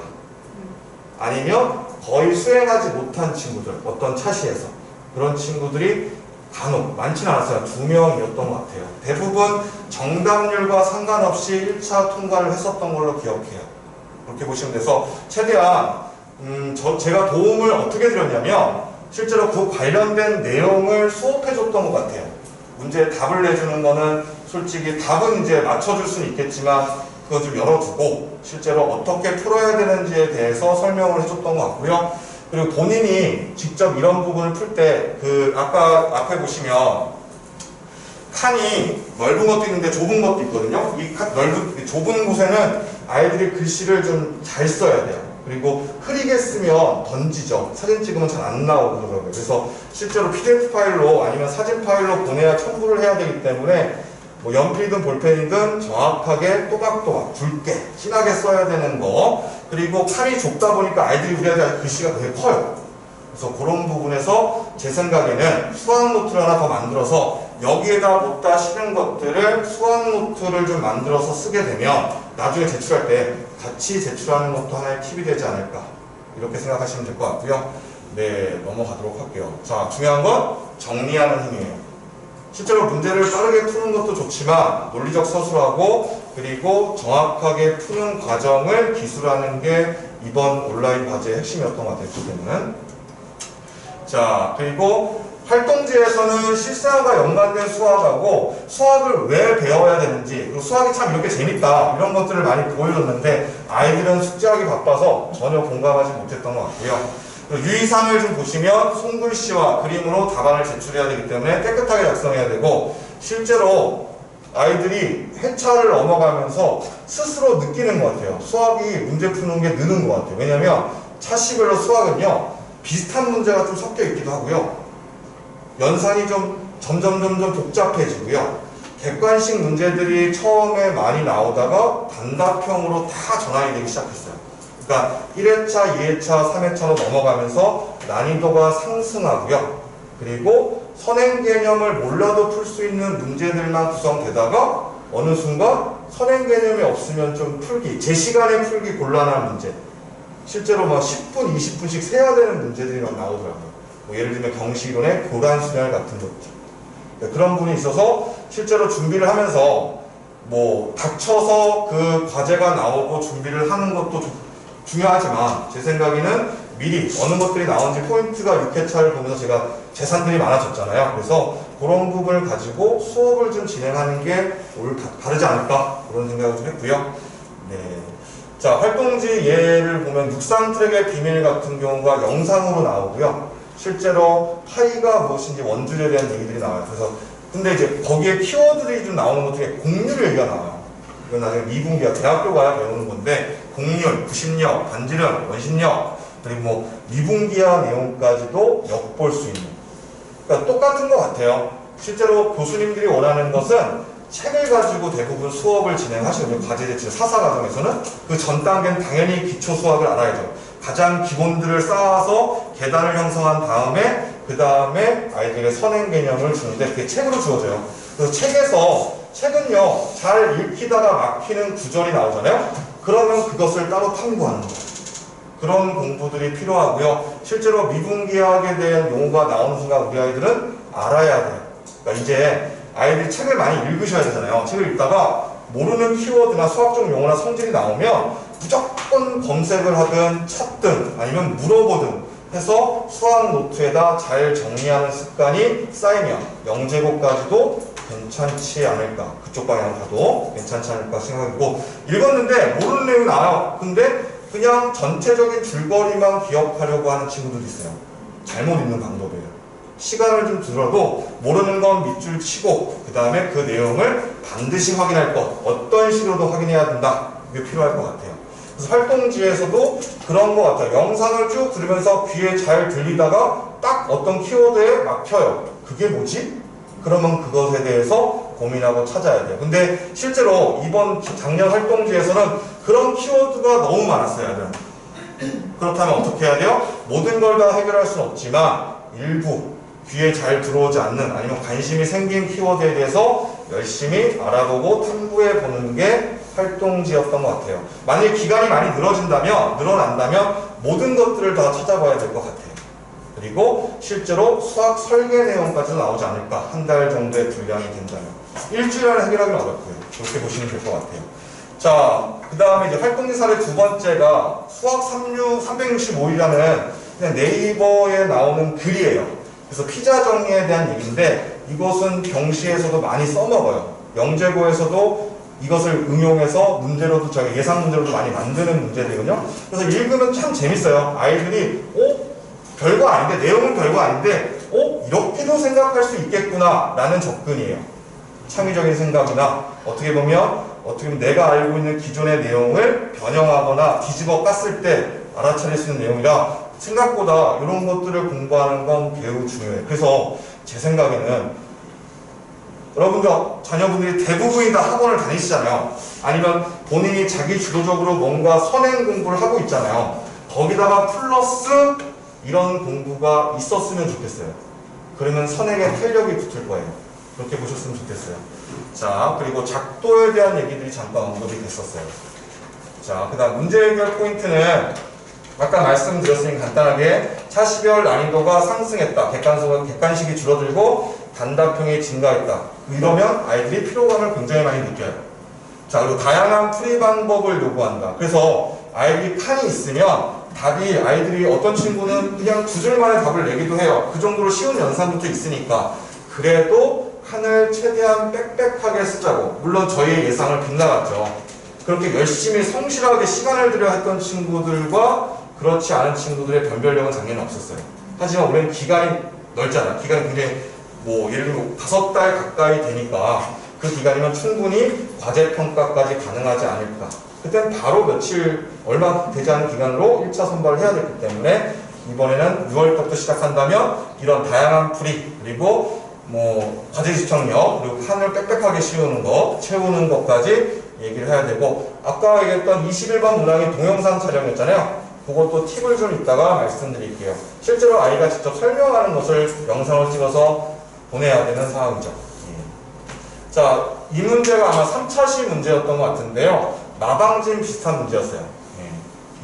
아니면 거의 수행하지 못한 친구들, 어떤 차시에서 그런 친구들이 간혹 많지는 않았어요. 2명이었던 것 같아요. 대부분 정답률과 상관없이 1차 통과를 했었던 걸로 기억해요. 그렇게 보시면 돼서 최대한 제가 도움을 어떻게 드렸냐면 실제로 그 관련된 내용을 수업해 줬던 것 같아요. 문제에 답을 내주는 거는 솔직히 답은 이제 맞춰줄 수는 있겠지만 그거 좀 열어두고 실제로 어떻게 풀어야 되는지에 대해서 설명을 해줬던 것 같고요. 그리고 본인이 직접 이런 부분을 풀 때 그 아까 앞에 보시면 칸이 넓은 것도 있는데 좁은 것도 있거든요. 이 좁은 곳에는 아이들이 글씨를 좀 잘 써야 돼요. 그리고 흐리게 쓰면 던지죠. 사진 찍으면 잘 안 나오고 그러더라고요. 그래서 실제로 PDF 파일로 아니면 사진 파일로 보내야 첨부를 해야 되기 때문에 뭐 연필이든 볼펜이든 정확하게 또박또박 굵게 진하게 써야 되는 거. 그리고 칸이 좁다 보니까 아이들이 우리한테 글씨가 되게 커요. 그래서 그런 부분에서 제 생각에는 수학 노트를 하나 더 만들어서 여기에다 놓다 실은 것들을 수학 노트를 좀 만들어서 쓰게 되면 나중에 제출할 때 같이 제출하는 것도 하나의 팁이 되지 않을까 이렇게 생각하시면 될 것 같고요. 네, 넘어가도록 할게요. 자, 중요한 건 정리하는 힘이에요. 실제로 문제를 빠르게 푸는 것도 좋지만 논리적 서술하고 그리고 정확하게 푸는 과정을 기술하는 게 이번 온라인 과제의 핵심이었던 것 같아요. 그때는. 자, 그리고 활동지에서는 실생활과 연관된 수학하고 수학을 왜 배워야 되는지 그리고 수학이 참 이렇게 재밌다 이런 것들을 많이 보여줬는데 아이들은 숙제하기 바빠서 전혀 공감하지 못했던 것 같고요. 그리고 유의사항을 좀 보시면 손글씨와 그림으로 답안을 제출해야 되기 때문에 깨끗하게 작성해야 되고 실제로 아이들이 회차를 넘어가면서 스스로 느끼는 것 같아요. 수학이 문제 푸는 게 느는 것 같아요. 왜냐하면 차시별로 수학은요 비슷한 문제가 좀 섞여 있기도 하고요. 연산이 좀 점점 복잡해지고요. 객관식 문제들이 처음에 많이 나오다가 단답형으로 다 전환이 되기 시작했어요. 그러니까 1회차, 2회차, 3회차로 넘어가면서 난이도가 상승하고요. 그리고 선행 개념을 몰라도 풀 수 있는 문제들만 구성되다가 어느 순간 선행 개념이 없으면 좀 풀기, 제 시간에 풀기 곤란한 문제. 실제로 막 10분, 20분씩 세야 되는 문제들이 막 나오더라고요. 뭐 예를 들면 경시론의 고란순열 같은 것들. 그런 분이 있어서 실제로 준비를 하면서 뭐 닥쳐서 그 과제가 나오고 준비를 하는 것도 중요하지만 제 생각에는 미리 어느 것들이 나오는지 포인트가 6회차를 보면서 제가 재산들이 많아졌잖아요. 그래서 그런 부분을 가지고 수업을 좀 진행하는 게 바르지 않을까 그런 생각을 좀 했고요. 네. 자, 활동지 예를 보면 육상 트랙의 비밀 같은 경우가 영상으로 나오고요. 실제로 파이가 무엇인지 원줄에 대한 얘기들이 나와요. 그래서 근데 이제 거기에 키워드들이 좀 나오는 것 중에 공률 얘기가 나와요. 이건 나중에 미분기야 대학교 가야 배우는 건데 공률, 부심력, 반지름, 원심력 그리고 뭐 미분기야 내용까지도 엿볼 수 있는. 그러니까 똑같은 것 같아요. 실제로 교수님들이 원하는 것은 책을 가지고 대부분 수업을 진행하시거든요. 과제 제출 사사 과정에서는 그 전 단계는 당연히 기초 수학을 알아야죠. 가장 기본들을 쌓아서 계단을 형성한 다음에 그 다음에 아이들의 선행 개념을 주는데 그게 책으로 주어져요. 그래서 책은요 잘 읽히다가 막히는 구절이 나오잖아요. 그러면 그것을 따로 탐구하는 거예요. 그런 공부들이 필요하고요. 실제로 미분기하게 대한 용어가 나오는 순간 우리 아이들은 알아야 돼요. 그러니까 이제 아이들이 책을 많이 읽으셔야 되잖아요. 책을 읽다가 모르는 키워드나 수학적 용어나 성질이 나오면 무조건 검색을 하든 찾든 아니면 물어보든 해서 수학 노트에다 잘 정리하는 습관이 쌓이면 영재고까지도 괜찮지 않을까. 그쪽 방향 가도 괜찮지 않을까 생각이고, 읽었는데 모르는 내용이 나와요. 근데 그냥 전체적인 줄거리만 기억하려고 하는 친구들이 있어요. 잘못 읽는 방법이에요. 시간을 좀 들어도 모르는 건 밑줄 치고 그 다음에 그 내용을 반드시 확인할 것, 어떤 식으로도 확인해야 된다. 이게 필요할 것 같아요. 그래서 활동지에서도 그런 것 같아요. 영상을 쭉 들으면서 귀에 잘 들리다가 딱 어떤 키워드에 막혀요. 그게 뭐지? 그러면 그것에 대해서 고민하고 찾아야 돼요. 근데 실제로 이번 작년 활동지에서는 그런 키워드가 너무 많았어요. 애들은. 그렇다면 어떻게 해야 돼요? 모든 걸 다 해결할 수는 없지만 일부 귀에 잘 들어오지 않는 아니면 관심이 생긴 키워드에 대해서 열심히 알아보고 탐구해 보는 게 활동지였던 것 같아요. 만약에 기간이 많이 늘어난다면 모든 것들을 다 찾아봐야 될 것 같아요. 그리고 실제로 수학 설계 내용까지도 나오지 않을까. 한 달 정도의 분량이 된다면. 일주일 안에 해결하기는 어렵고요. 그렇게 보시면 될 것 같아요. 자, 그 다음에 이제 활동지 사례 두 번째가 수학 365일이라는 그냥 네이버에 나오는 글이에요. 그래서 피자 정리에 대한 얘기인데 이것은 경시에서도 많이 써먹어요. 영재고에서도 이것을 응용해서 문제로도 저희 예상 문제로도 많이 만드는 문제들이거든요. 그래서 읽으면 참 재밌어요. 아이들이 별거 아닌데 내용은 별거 아닌데 이렇게도 생각할 수 있겠구나 라는 접근이에요. 창의적인 생각이나 어떻게 보면 내가 알고 있는 기존의 내용을 변형하거나 뒤집어 깠을 때 알아차릴 수 있는 내용이라 생각보다 이런 것들을 공부하는 건 매우 중요해요. 그래서 제 생각에는 여러분들 자녀분들이 대부분이 다 학원을 다니시잖아요. 아니면 본인이 자기 주도적으로 뭔가 선행 공부를 하고 있잖아요. 거기다가 플러스 이런 공부가 있었으면 좋겠어요. 그러면 선행에 탄력이 붙을 거예요. 그렇게 보셨으면 좋겠어요. 자, 그리고 작도에 대한 얘기들이 잠깐 언급이 됐었어요. 자, 그 다음 문제 해결 포인트는 아까 말씀드렸으니 간단하게 차시별 난이도가 상승했다. 객관식이 줄어들고 단답형이 증가했다. 이러면 아이들이 피로감을 굉장히 많이 느껴요. 자, 그리고 다양한 풀이 방법을 요구한다. 그래서 아이들이 칸이 있으면 답이 아이들이 어떤 친구는 그냥 두 줄 만에 답을 내기도 해요. 그 정도로 쉬운 연산부터 있으니까. 그래도 칸을 최대한 빽빽하게 쓰자고. 물론 저희의 예상을 빗나갔죠. 그렇게 열심히 성실하게 시간을 들여 했던 친구들과 그렇지 않은 친구들의 변별력은 당연히 없었어요. 하지만 우리는 기간이 넓잖아. 기간이 굉장히 예를 들면 5달 가까이 되니까 그 기간이면 충분히 과제평가까지 가능하지 않을까. 그땐 바로 얼마 되지 않은 기간으로 1차 선발을 해야 됐기 때문에 이번에는 6월부터 시작한다면 이런 다양한 풀이 그리고 과제 집중력 그리고 칸을 빽빽하게 채우는 것까지 얘기를 해야 되고 아까 얘기했던 21번 문항이 동영상 촬영이었잖아요. 그것도 팁을 좀 이따가 말씀드릴게요. 실제로 아이가 직접 설명하는 것을 영상을 찍어서 보내야 되는 상황이죠. 자, 이 문제가 아마 3차시 문제였던 것 같은데요. 나방진 비슷한 문제였어요.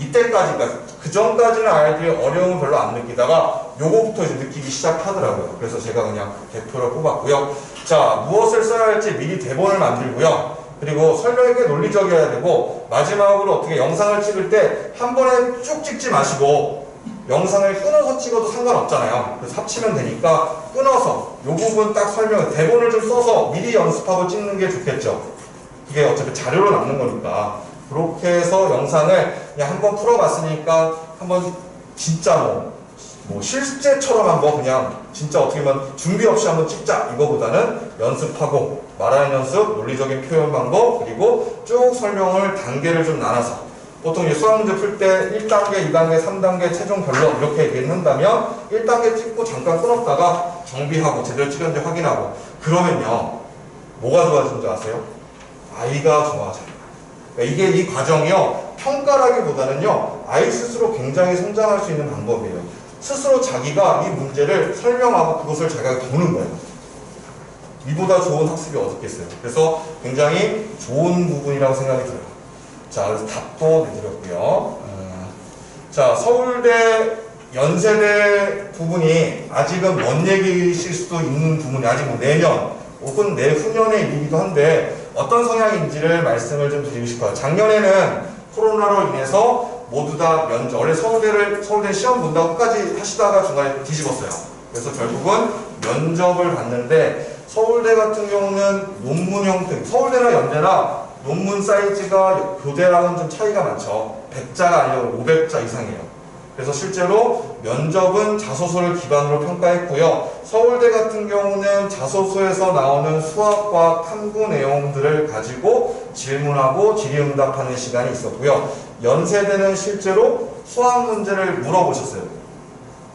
이때까지, 그 전까지는 아이들이 어려움을 별로 안 느끼다가 요거부터 이제 느끼기 시작하더라고요. 그래서 제가 그냥 대표를 뽑았고요. 자, 무엇을 써야 할지 미리 대본을 만들고요. 그리고 설명이 꽤 논리적이어야 되고 마지막으로 어떻게 영상을 찍을 때 한 번에 쭉 찍지 마시고 영상을 끊어서 찍어도 상관없잖아요. 그래서 합치면 되니까 끊어서 요 부분 딱 대본을 좀 써서 미리 연습하고 찍는 게 좋겠죠. 그게 어차피 자료로 남는 거니까. 그렇게 해서 영상을 그냥 한번 풀어봤으니까 한번 진짜 실제처럼 한번 그냥 진짜 어떻게 보면 준비 없이 한번 찍자 이거보다는 연습하고 말하는 연습, 논리적인 표현 방법 그리고 쭉 설명을 단계를 좀 나눠서 보통 이제 수학 문제 풀 때 1단계, 2단계, 3단계 최종 결론 이렇게 얘기를 한다면 1단계 찍고 잠깐 끊었다가 정비하고 제대로 찍었는지 확인하고 그러면요 뭐가 좋아지는 줄 아세요? 아이가 좋아져요. 그러니까 이게 이 과정이요 평가라기보다는요 아이 스스로 굉장히 성장할 수 있는 방법이에요. 스스로 자기가 이 문제를 설명하고 그것을 자기가 보는 거예요. 이보다 좋은 학습이 어딨겠어요. 그래서 굉장히 좋은 부분이라고 생각이 들어요. 자, 그래서 답도 내드렸고요. 자, 서울대, 연세대 부분이 아직은 먼 얘기이실 수도 있는 부분이 아직 뭐 내년 혹은 내후년의 일이기도 한데 어떤 성향인지를 말씀을 좀 드리고 싶어요. 작년에는 코로나로 인해서 모두 다 면접, 원래 서울대 시험 본다고 끝까지 하시다가 중간에 뒤집었어요. 그래서 결국은 면접을 봤는데 서울대 같은 경우는 논문 형태, 서울대나 연대나 논문 사이즈가 교대랑은 좀 차이가 많죠. 100자가 아니라 500자 이상이에요. 그래서 실제로 면접은 자소서를 기반으로 평가했고요. 서울대 같은 경우는 자소서에서 나오는 수학과 탐구 내용들을 가지고 질문하고 질의응답하는 시간이 있었고요. 연세대는 실제로 수학 문제를 물어보셨어요.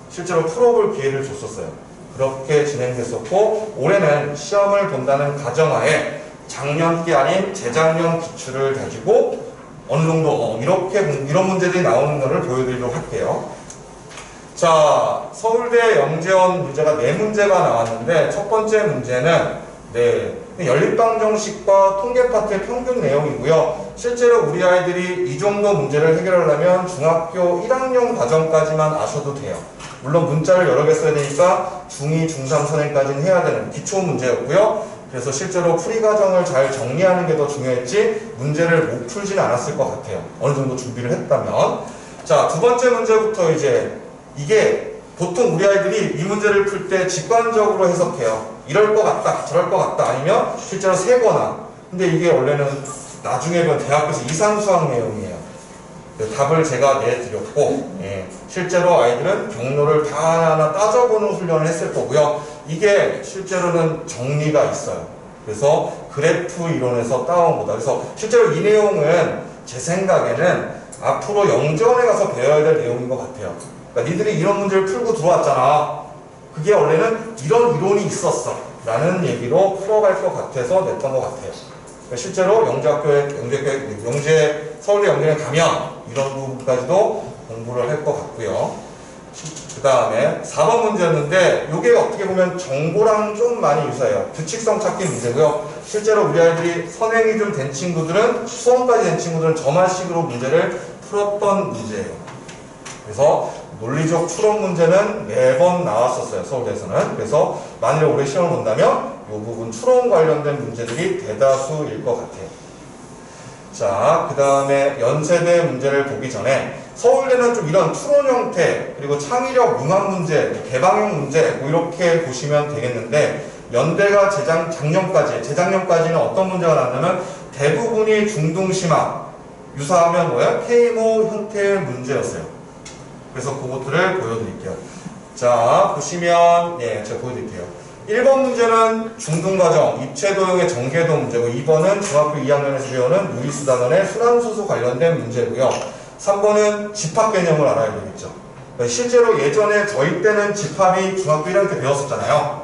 실제로 풀어볼 기회를 줬었어요. 그렇게 진행됐었고 올해는 시험을 본다는 가정하에 작년기 아닌 재작년 기출을 가지고 어느 정도 이런 문제들이 나오는 것을 보여드리도록 할게요. 자, 서울대 영재원 문제가 4문제가 나왔는데 첫 번째 문제는 연립방정식과 통계 파트의 평균 내용이고요. 실제로 우리 아이들이 이 정도 문제를 해결하려면 중학교 1학년 과정까지만 아셔도 돼요. 물론 문자를 여러 개 써야 되니까 중2, 중3 선행까지는 해야 되는 기초 문제였고요. 그래서 실제로 풀이 과정을 잘 정리하는 게 더 중요했지 문제를 못 풀지는 않았을 것 같아요. 어느 정도 준비를 했다면. 자, 두 번째 문제부터 이제 이게 보통 우리 아이들이 이 문제를 풀 때 직관적으로 해석해요. 이럴 것 같다, 저럴 것 같다, 아니면 실제로 세거나. 근데 이게 원래는 나중에 보면 대학교에서 이상수학 내용이에요. 답을 제가 내드렸고, 실제로 아이들은 경로를 다 하나하나 따져보는 훈련을 했을 거고요. 이게 실제로는 정리가 있어요. 그래서 그래프 이론에서 따온 거다. 그래서 실제로 이 내용은 제 생각에는 앞으로 영재원에 가서 배워야 될 내용인 것 같아요. 그러니까 니들이 이런 문제를 풀고 들어왔잖아. 그게 원래는 이런 이론이 있었어 라는 얘기로 풀어갈 것 같아서 냈던 것 같아요. 그러니까 실제로 서울대 영재에 가면 이런 부분까지도 공부를 할 것 같고요. 그 다음에 4번 문제였는데 이게 어떻게 보면 정보랑 좀 많이 유사해요. 규칙성 찾기 문제고요. 실제로 우리 아이들이 선행이 좀 된 친구들은 수험까지 된 친구들은 저만식으로 문제를 풀었던 문제예요. 그래서 논리적 추론 문제는 매번 나왔었어요. 서울대에서는. 그래서 만일에 올해 시험을 본다면 이 부분 추론 관련된 문제들이 대다수일 것 같아요. 자, 그 다음에 연세대 문제를 보기 전에 서울대는 좀 이런 추론 형태 그리고 창의력 융합 문제, 개방형 문제 뭐 이렇게 보시면 되겠는데 연대가 재작년까지는 어떤 문제가 나왔냐면 대부분이 중등심화 유사하면 뭐예요? K모 형태의 문제였어요. 그래서 그것들을 보여드릴게요. 자, 보시면 제가 보여드릴게요. 1번 문제는 중등과정, 입체도형의 전개도 문제고 2번은 중학교 2학년에서 배우는 유리수단원의 순환수소 관련된 문제고요. 3번은 집합 개념을 알아야 되겠죠. 실제로 예전에 저희 때는 집합이 중학교 1학년 때 배웠었잖아요.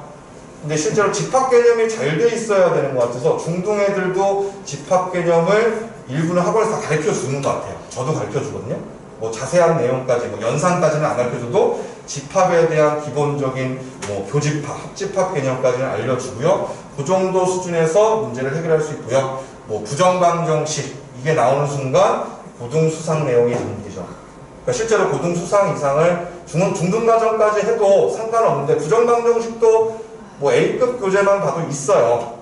근데 실제로 집합 개념이 잘 돼 있어야 되는 것 같아서 중등 애들도 집합 개념을 일부는 학원에서 다 가르쳐 주는 것 같아요. 저도 가르쳐 주거든요. 뭐 자세한 내용까지, 연산까지는 안 가르쳐줘도 집합에 대한 기본적인 교집합, 합집합 개념까지는 알려주고요. 그 정도 수준에서 문제를 해결할 수 있고요. 부정방정식 이게 나오는 순간 고등수상 내용이 담기죠. 그러니까 실제로 고등수상 이상을 중등과정까지 해도 상관없는데 부정방정식도 A급 교재만 봐도 있어요.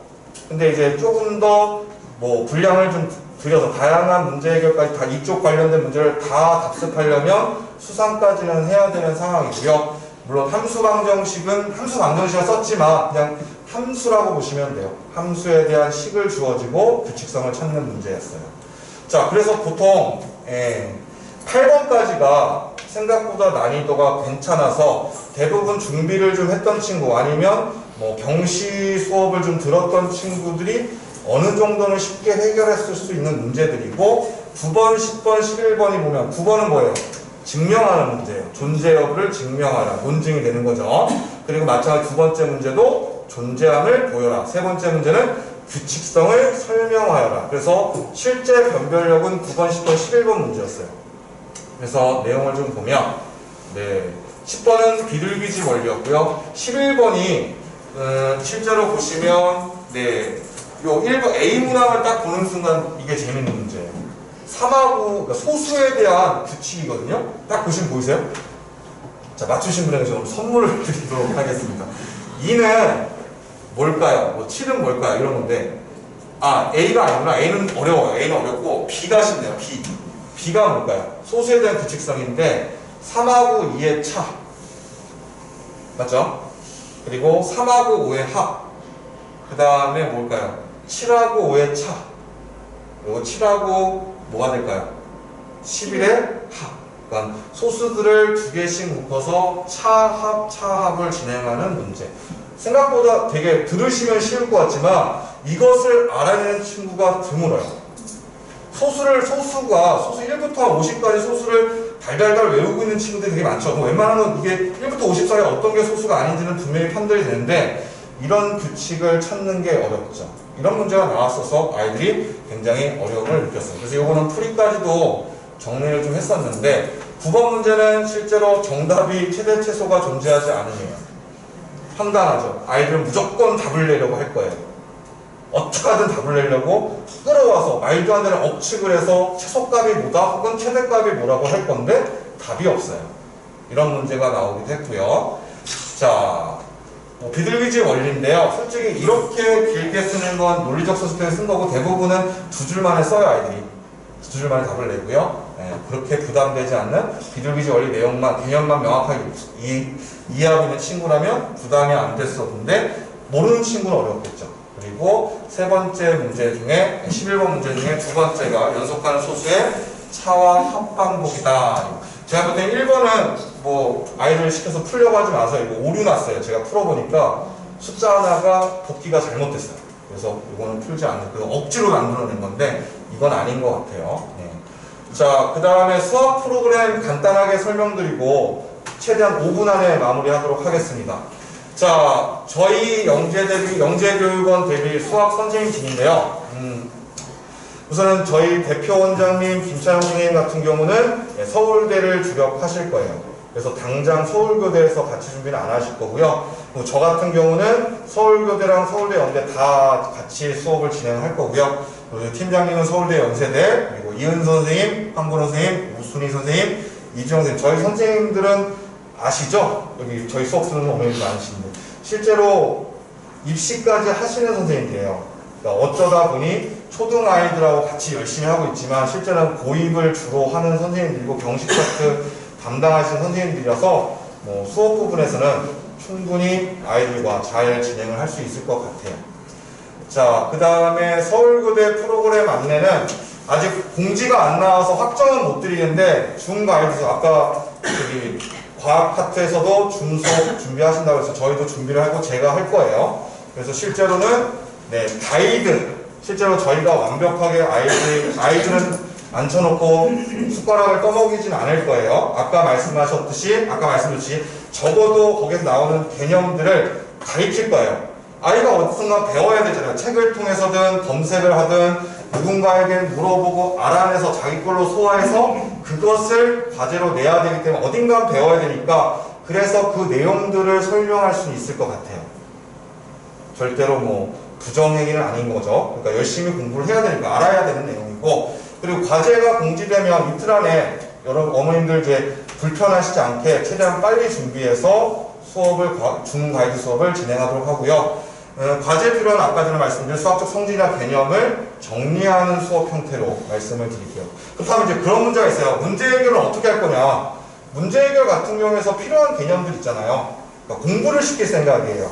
근데 이제 조금 더 분량을 좀 들여서 다양한 문제 해결까지 다 이쪽 관련된 문제를 다 답습하려면 수상까지는 해야 되는 상황이고요. 물론 함수 방정식은 썼지만 그냥 함수라고 보시면 돼요. 함수에 대한 식을 주어지고 규칙성을 찾는 문제였어요. 자, 그래서 보통 8번까지가 생각보다 난이도가 괜찮아서 대부분 준비를 좀 했던 친구 아니면 경시 수업을 좀 들었던 친구들이 어느 정도는 쉽게 해결했을 수 있는 문제들이고 9번, 10번, 11번이 보면 9번은 뭐예요? 증명하는 문제예요. 존재 여부를 증명하라. 논증이 되는 거죠. 그리고 마찬가지 두 번째 문제도 존재함을 보여라. 세 번째 문제는 규칙성을 설명하여라. 그래서 실제 변별력은 9번, 10번, 11번 문제였어요. 그래서 내용을 좀 보면 10번은 비둘기집 원리였고요. 11번이 실제로 보시면 요 1번 A 문항을 딱 보는 순간 이게 재밌는 문제예요. 3하고 그러니까 소수에 대한 규칙이거든요. 딱 보시면 보이세요? 자, 맞추신 분에게 좀 선물을 드리도록 하겠습니다. 2는 뭘까요? 뭐 7은 뭘까요? 이런 건데 A가 아니구나. A는 어려워요. A는 어렵고 B가 쉽네요. B가 뭘까요? 소수에 대한 규칙성인데 3하고 2의 차 맞죠? 그리고 3하고 5의 합 그 다음에 뭘까요? 7하고 5의 차 그리고 7하고 뭐가 될까요? 11의 합 그러니까 소수들을 두 개씩 묶어서 차합을 진행하는 문제. 생각보다 되게 들으시면 쉬울 것 같지만 이것을 알아내는 친구가 드물어요. 소수 1부터 50까지 소수를 달달달 외우고 있는 친구들이 되게 많죠. 웬만하면 이게 1부터 50 사이에 어떤 게 소수가 아닌지는 분명히 판단이 되는데 이런 규칙을 찾는 게 어렵죠. 이런 문제가 나왔어서 아이들이 굉장히 어려움을 느꼈어요. 그래서 이거는 풀이까지도 정리를 좀 했었는데 9번 문제는 실제로 정답이 최대 최소가 존재하지 않으네요. 판단하죠. 아이들은 무조건 답을 내려고 할 거예요. 어떻게 하든 답을 내려고 끌어와서 말도 안 되는 억측을 해서 최소값이 뭐다 혹은 최대값이 뭐라고 할 건데 답이 없어요. 이런 문제가 나오기도 했고요. 자, 비둘기지 원리인데요. 솔직히 이렇게 길게 쓰는 건 논리적 서술형에 쓴 거고 대부분은 두 줄 만에 써요. 아이들이. 두 줄 만에 답을 내고요. 그렇게 부담되지 않는 비둘기지 원리 내용만, 개념만 명확하게 이해하고 있는 친구라면 부담이 안 됐었는데 모르는 친구는 어려웠겠죠. 그리고 세 번째 문제 중에 11번 문제 중에 두 번째가 연속하는 소수의 차와 합 반복이다. 제가 볼 때 1번은 뭐 아이들 시켜서 풀려고 하지 마세요. 이거 오류 났어요. 제가 풀어보니까 숫자 하나가 복기가 잘못됐어요. 그래서 이거는 풀지 않는 그 억지로 만들어낸 건데 이건 아닌 것 같아요. 네. 자, 그 다음에 수학 프로그램 간단하게 설명드리고 최대한 5분 안에 마무리하도록 하겠습니다. 자, 저희 영재교육원 대비 수학 선생님진인데요. 우선은 저희 대표 원장님 김찬영 선생님 같은 경우는 서울대를 주력하실 거예요. 그래서 당장 서울교대에서 같이 준비는 안 하실 거고요. 저 같은 경우는 서울교대랑 서울대 연대 다 같이 수업을 진행할 거고요. 그리고 팀장님은 서울대 연세대, 그리고 이은 선생님, 황근호 선생님, 우순희 선생님, 이주영 선생님. 저희 선생님들은 아시죠? 여기 저희 수업 듣는 어머니들 많으신데 실제로 입시까지 하시는 선생님들이에요. 그러니까 어쩌다 보니 초등 아이들하고 같이 열심히 하고 있지만 실제는 고입을 주로 하는 선생님들이고 경식 차트 담당하시는 선생님들이라서 뭐 수업 부분에서는 충분히 아이들과 잘 진행을 할 수 있을 것 같아요. 자, 그 다음에 서울교대 프로그램 안내는 아직 공지가 안 나와서 확정은 못 드리는데 중가이드에서 아까 여기 과학 파트에서도 중수업 준비하신다고 해서 저희도 준비를 하고 제가 할 거예요. 그래서 실제로는 가이드 실제로 저희가 완벽하게 아이들은 앉혀놓고 숟가락을 떠먹이진 않을 거예요. 아까 말씀드렸듯이 적어도 거기서 나오는 개념들을 가르칠 거예요. 아이가 어디선가 배워야 되잖아요. 책을 통해서든 검색을 하든 누군가에게 물어보고 알아내서 자기 걸로 소화해서 그것을 과제로 내야 되기 때문에 어딘가 배워야 되니까 그래서 그 내용들을 설명할 수는 있을 것 같아요. 절대로 뭐 부정행위는 아닌 거죠. 그러니까 열심히 공부를 해야 되니까 알아야 되는 내용이고 그리고 과제가 공지되면 이틀 안에 여러분 어머님들 이제 불편하시지 않게 최대한 빨리 준비해서 중가이드 수업을 진행하도록 하고요. 과제 필요한 아까 전에 말씀드린 수학적 성질이나 개념을 정리하는 수업 형태로 말씀을 드릴게요. 그렇다면 이제 그런 문제가 있어요. 문제 해결은 어떻게 할 거냐? 문제 해결 같은 경우에서 필요한 개념들 있잖아요. 그러니까 공부를 시킬 생각이에요.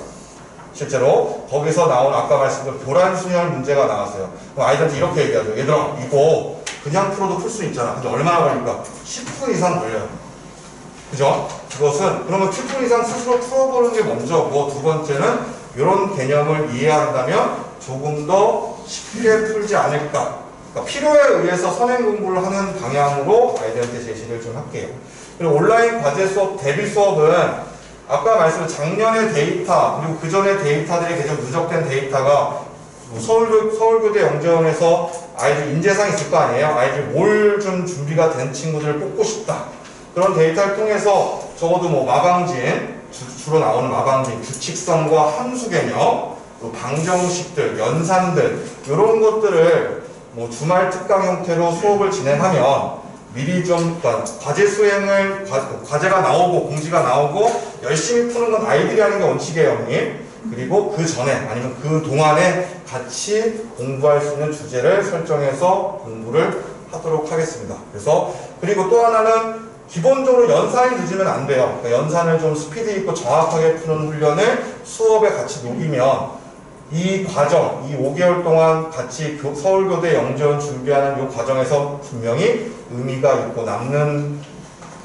실제로 거기서 나온 아까 말씀드린 교란순열 문제가 나왔어요. 그럼 아이들한테 이렇게 얘기하죠. 얘들아 이거 그냥 풀어도 풀 수 있잖아. 근데 얼마나 걸릴까? 10분 이상 걸려요. 그죠? 그것은 그러면 10분 이상 스스로 풀어보는 게 먼저고 두 번째는 이런 개념을 이해한다면 조금 더 쉽게 풀지 않을까. 그러니까 필요에 의해서 선행 공부를 하는 방향으로 아이들한테 제시를 좀 할게요. 그리고 온라인 과제 수업, 대비 수업은 아까 말씀드린 작년의 데이터 그리고 그 전의 데이터들이 계속 누적된 데이터가 서울교대 영재원에서 아이들 인재상 있을 거 아니에요. 아이들 뭘 좀 준비가 된 친구들을 뽑고 싶다. 그런 데이터를 통해서 적어도 뭐 마방진 주로 나오는 마방진 규칙성과 함수 개념, 방정식들, 연산들 이런 것들을 뭐 주말 특강 형태로 수업을 진행하면 미리 좀 과제 수행을 과제가 나오고 공지가 나오고 열심히 푸는 건 아이들이 하는 게 원칙이에요, 형님. 그리고 그 전에 아니면 그 동안에 같이 공부할 수 있는 주제를 설정해서 공부를 하도록 하겠습니다. 그래서 그리고 또 하나는 기본적으로 연산이 늦으면 안 돼요. 그러니까 연산을 좀 스피드 있고 정확하게 푸는 훈련을 수업에 같이 녹이면 이 과정, 이 5개월 동안 같이 서울교대 영재원 준비하는 이 과정에서 분명히 의미가 있고 남는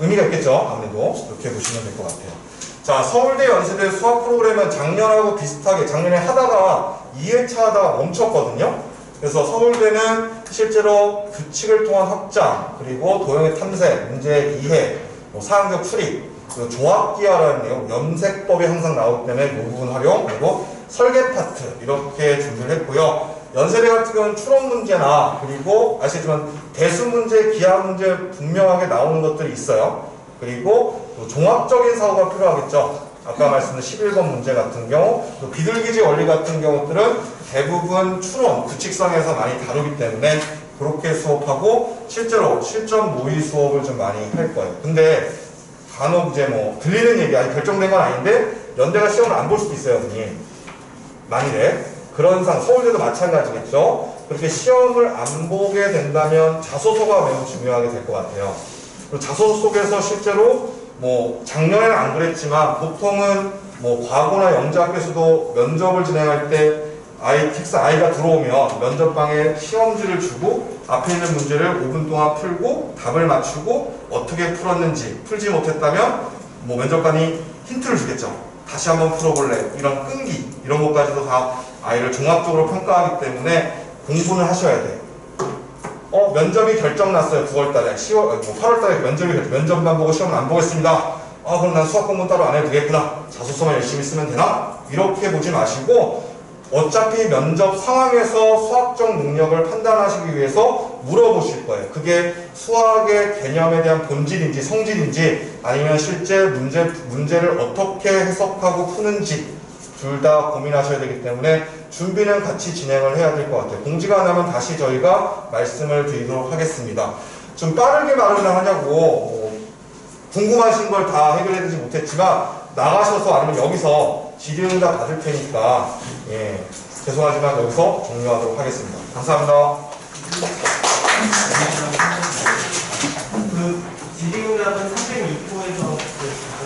의미가 있겠죠. 아무래도 이렇게 보시면 될 것 같아요. 자, 서울대 연세대 수학 프로그램은 작년하고 비슷하게 작년에 하다가 2회차 하다가 멈췄거든요. 그래서 서울대는 실제로 규칙을 통한 확장, 그리고 도형의 탐색, 문제 이해, 사항적 풀이, 그리고 조합기하라는 내용, 염색법이 항상 나오기 때문에 이 부분 활용, 그리고 설계 파트 이렇게 준비를 했고요. 연세대 같은 경우는 추론 문제나 그리고 아시겠지만 대수 문제, 기하 문제 분명하게 나오는 것들이 있어요. 그리고 또 종합적인 사고가 필요하겠죠. 아까 말씀드린 11번 문제 같은 경우, 또 비둘기지 원리 같은 경우들은 대부분 추론, 규칙성에서 많이 다루기 때문에 그렇게 수업하고 실제로 실전 모의 수업을 좀 많이 할 거예요. 근데 간혹 이제 뭐 들리는 얘기, 아직 결정된 건 아닌데 연대가 시험을 안 볼 수도 있어요, 선생님. 만일에 그런 상, 서울대도 마찬가지겠죠. 그렇게 시험을 안 보게 된다면 자소서가 매우 중요하게 될 것 같아요. 그리고 자소서 속에서 실제로 뭐 작년에는 안 그랬지만 보통은 뭐 과거나 영재학교에서도 면접을 진행할 때 아이가 들어오면 면접방에 시험지를 주고 앞에 있는 문제를 5분 동안 풀고 답을 맞추고 어떻게 풀었는지, 풀지 못했다면 뭐 면접관이 힌트를 주겠죠. 다시 한번 풀어볼래. 이런 끈기, 이런 것까지도 다 아이를 종합적으로 평가하기 때문에 공부는 하셔야 돼. 면접이 결정났어요. 9월달에, 8월달에 면접만 보고 시험을 안 보겠습니다. 그럼 난 수학 공부 따로 안 해도 되겠구나. 자소서만 열심히 쓰면 되나? 이렇게 보지 마시고 어차피 면접 상황에서 수학적 능력을 판단하시기 위해서 물어보실 거예요. 그게 수학의 개념에 대한 본질인지 성질인지 아니면 실제 문제를 어떻게 해석하고 푸는지 둘 다 고민하셔야 되기 때문에 준비는 같이 진행을 해야 될 것 같아요. 공지가 나면 다시 저희가 말씀을 드리도록 하겠습니다. 좀 빠르게 말을 하냐고 궁금하신 걸 다 해결해드리지 못했지만 나가셔서 아니면 여기서 질의응답 받을 테니까 죄송하지만 여기서 종료하도록 하겠습니다. 감사합니다. 그 질의응답은 302호에서 하도록 하겠습니다.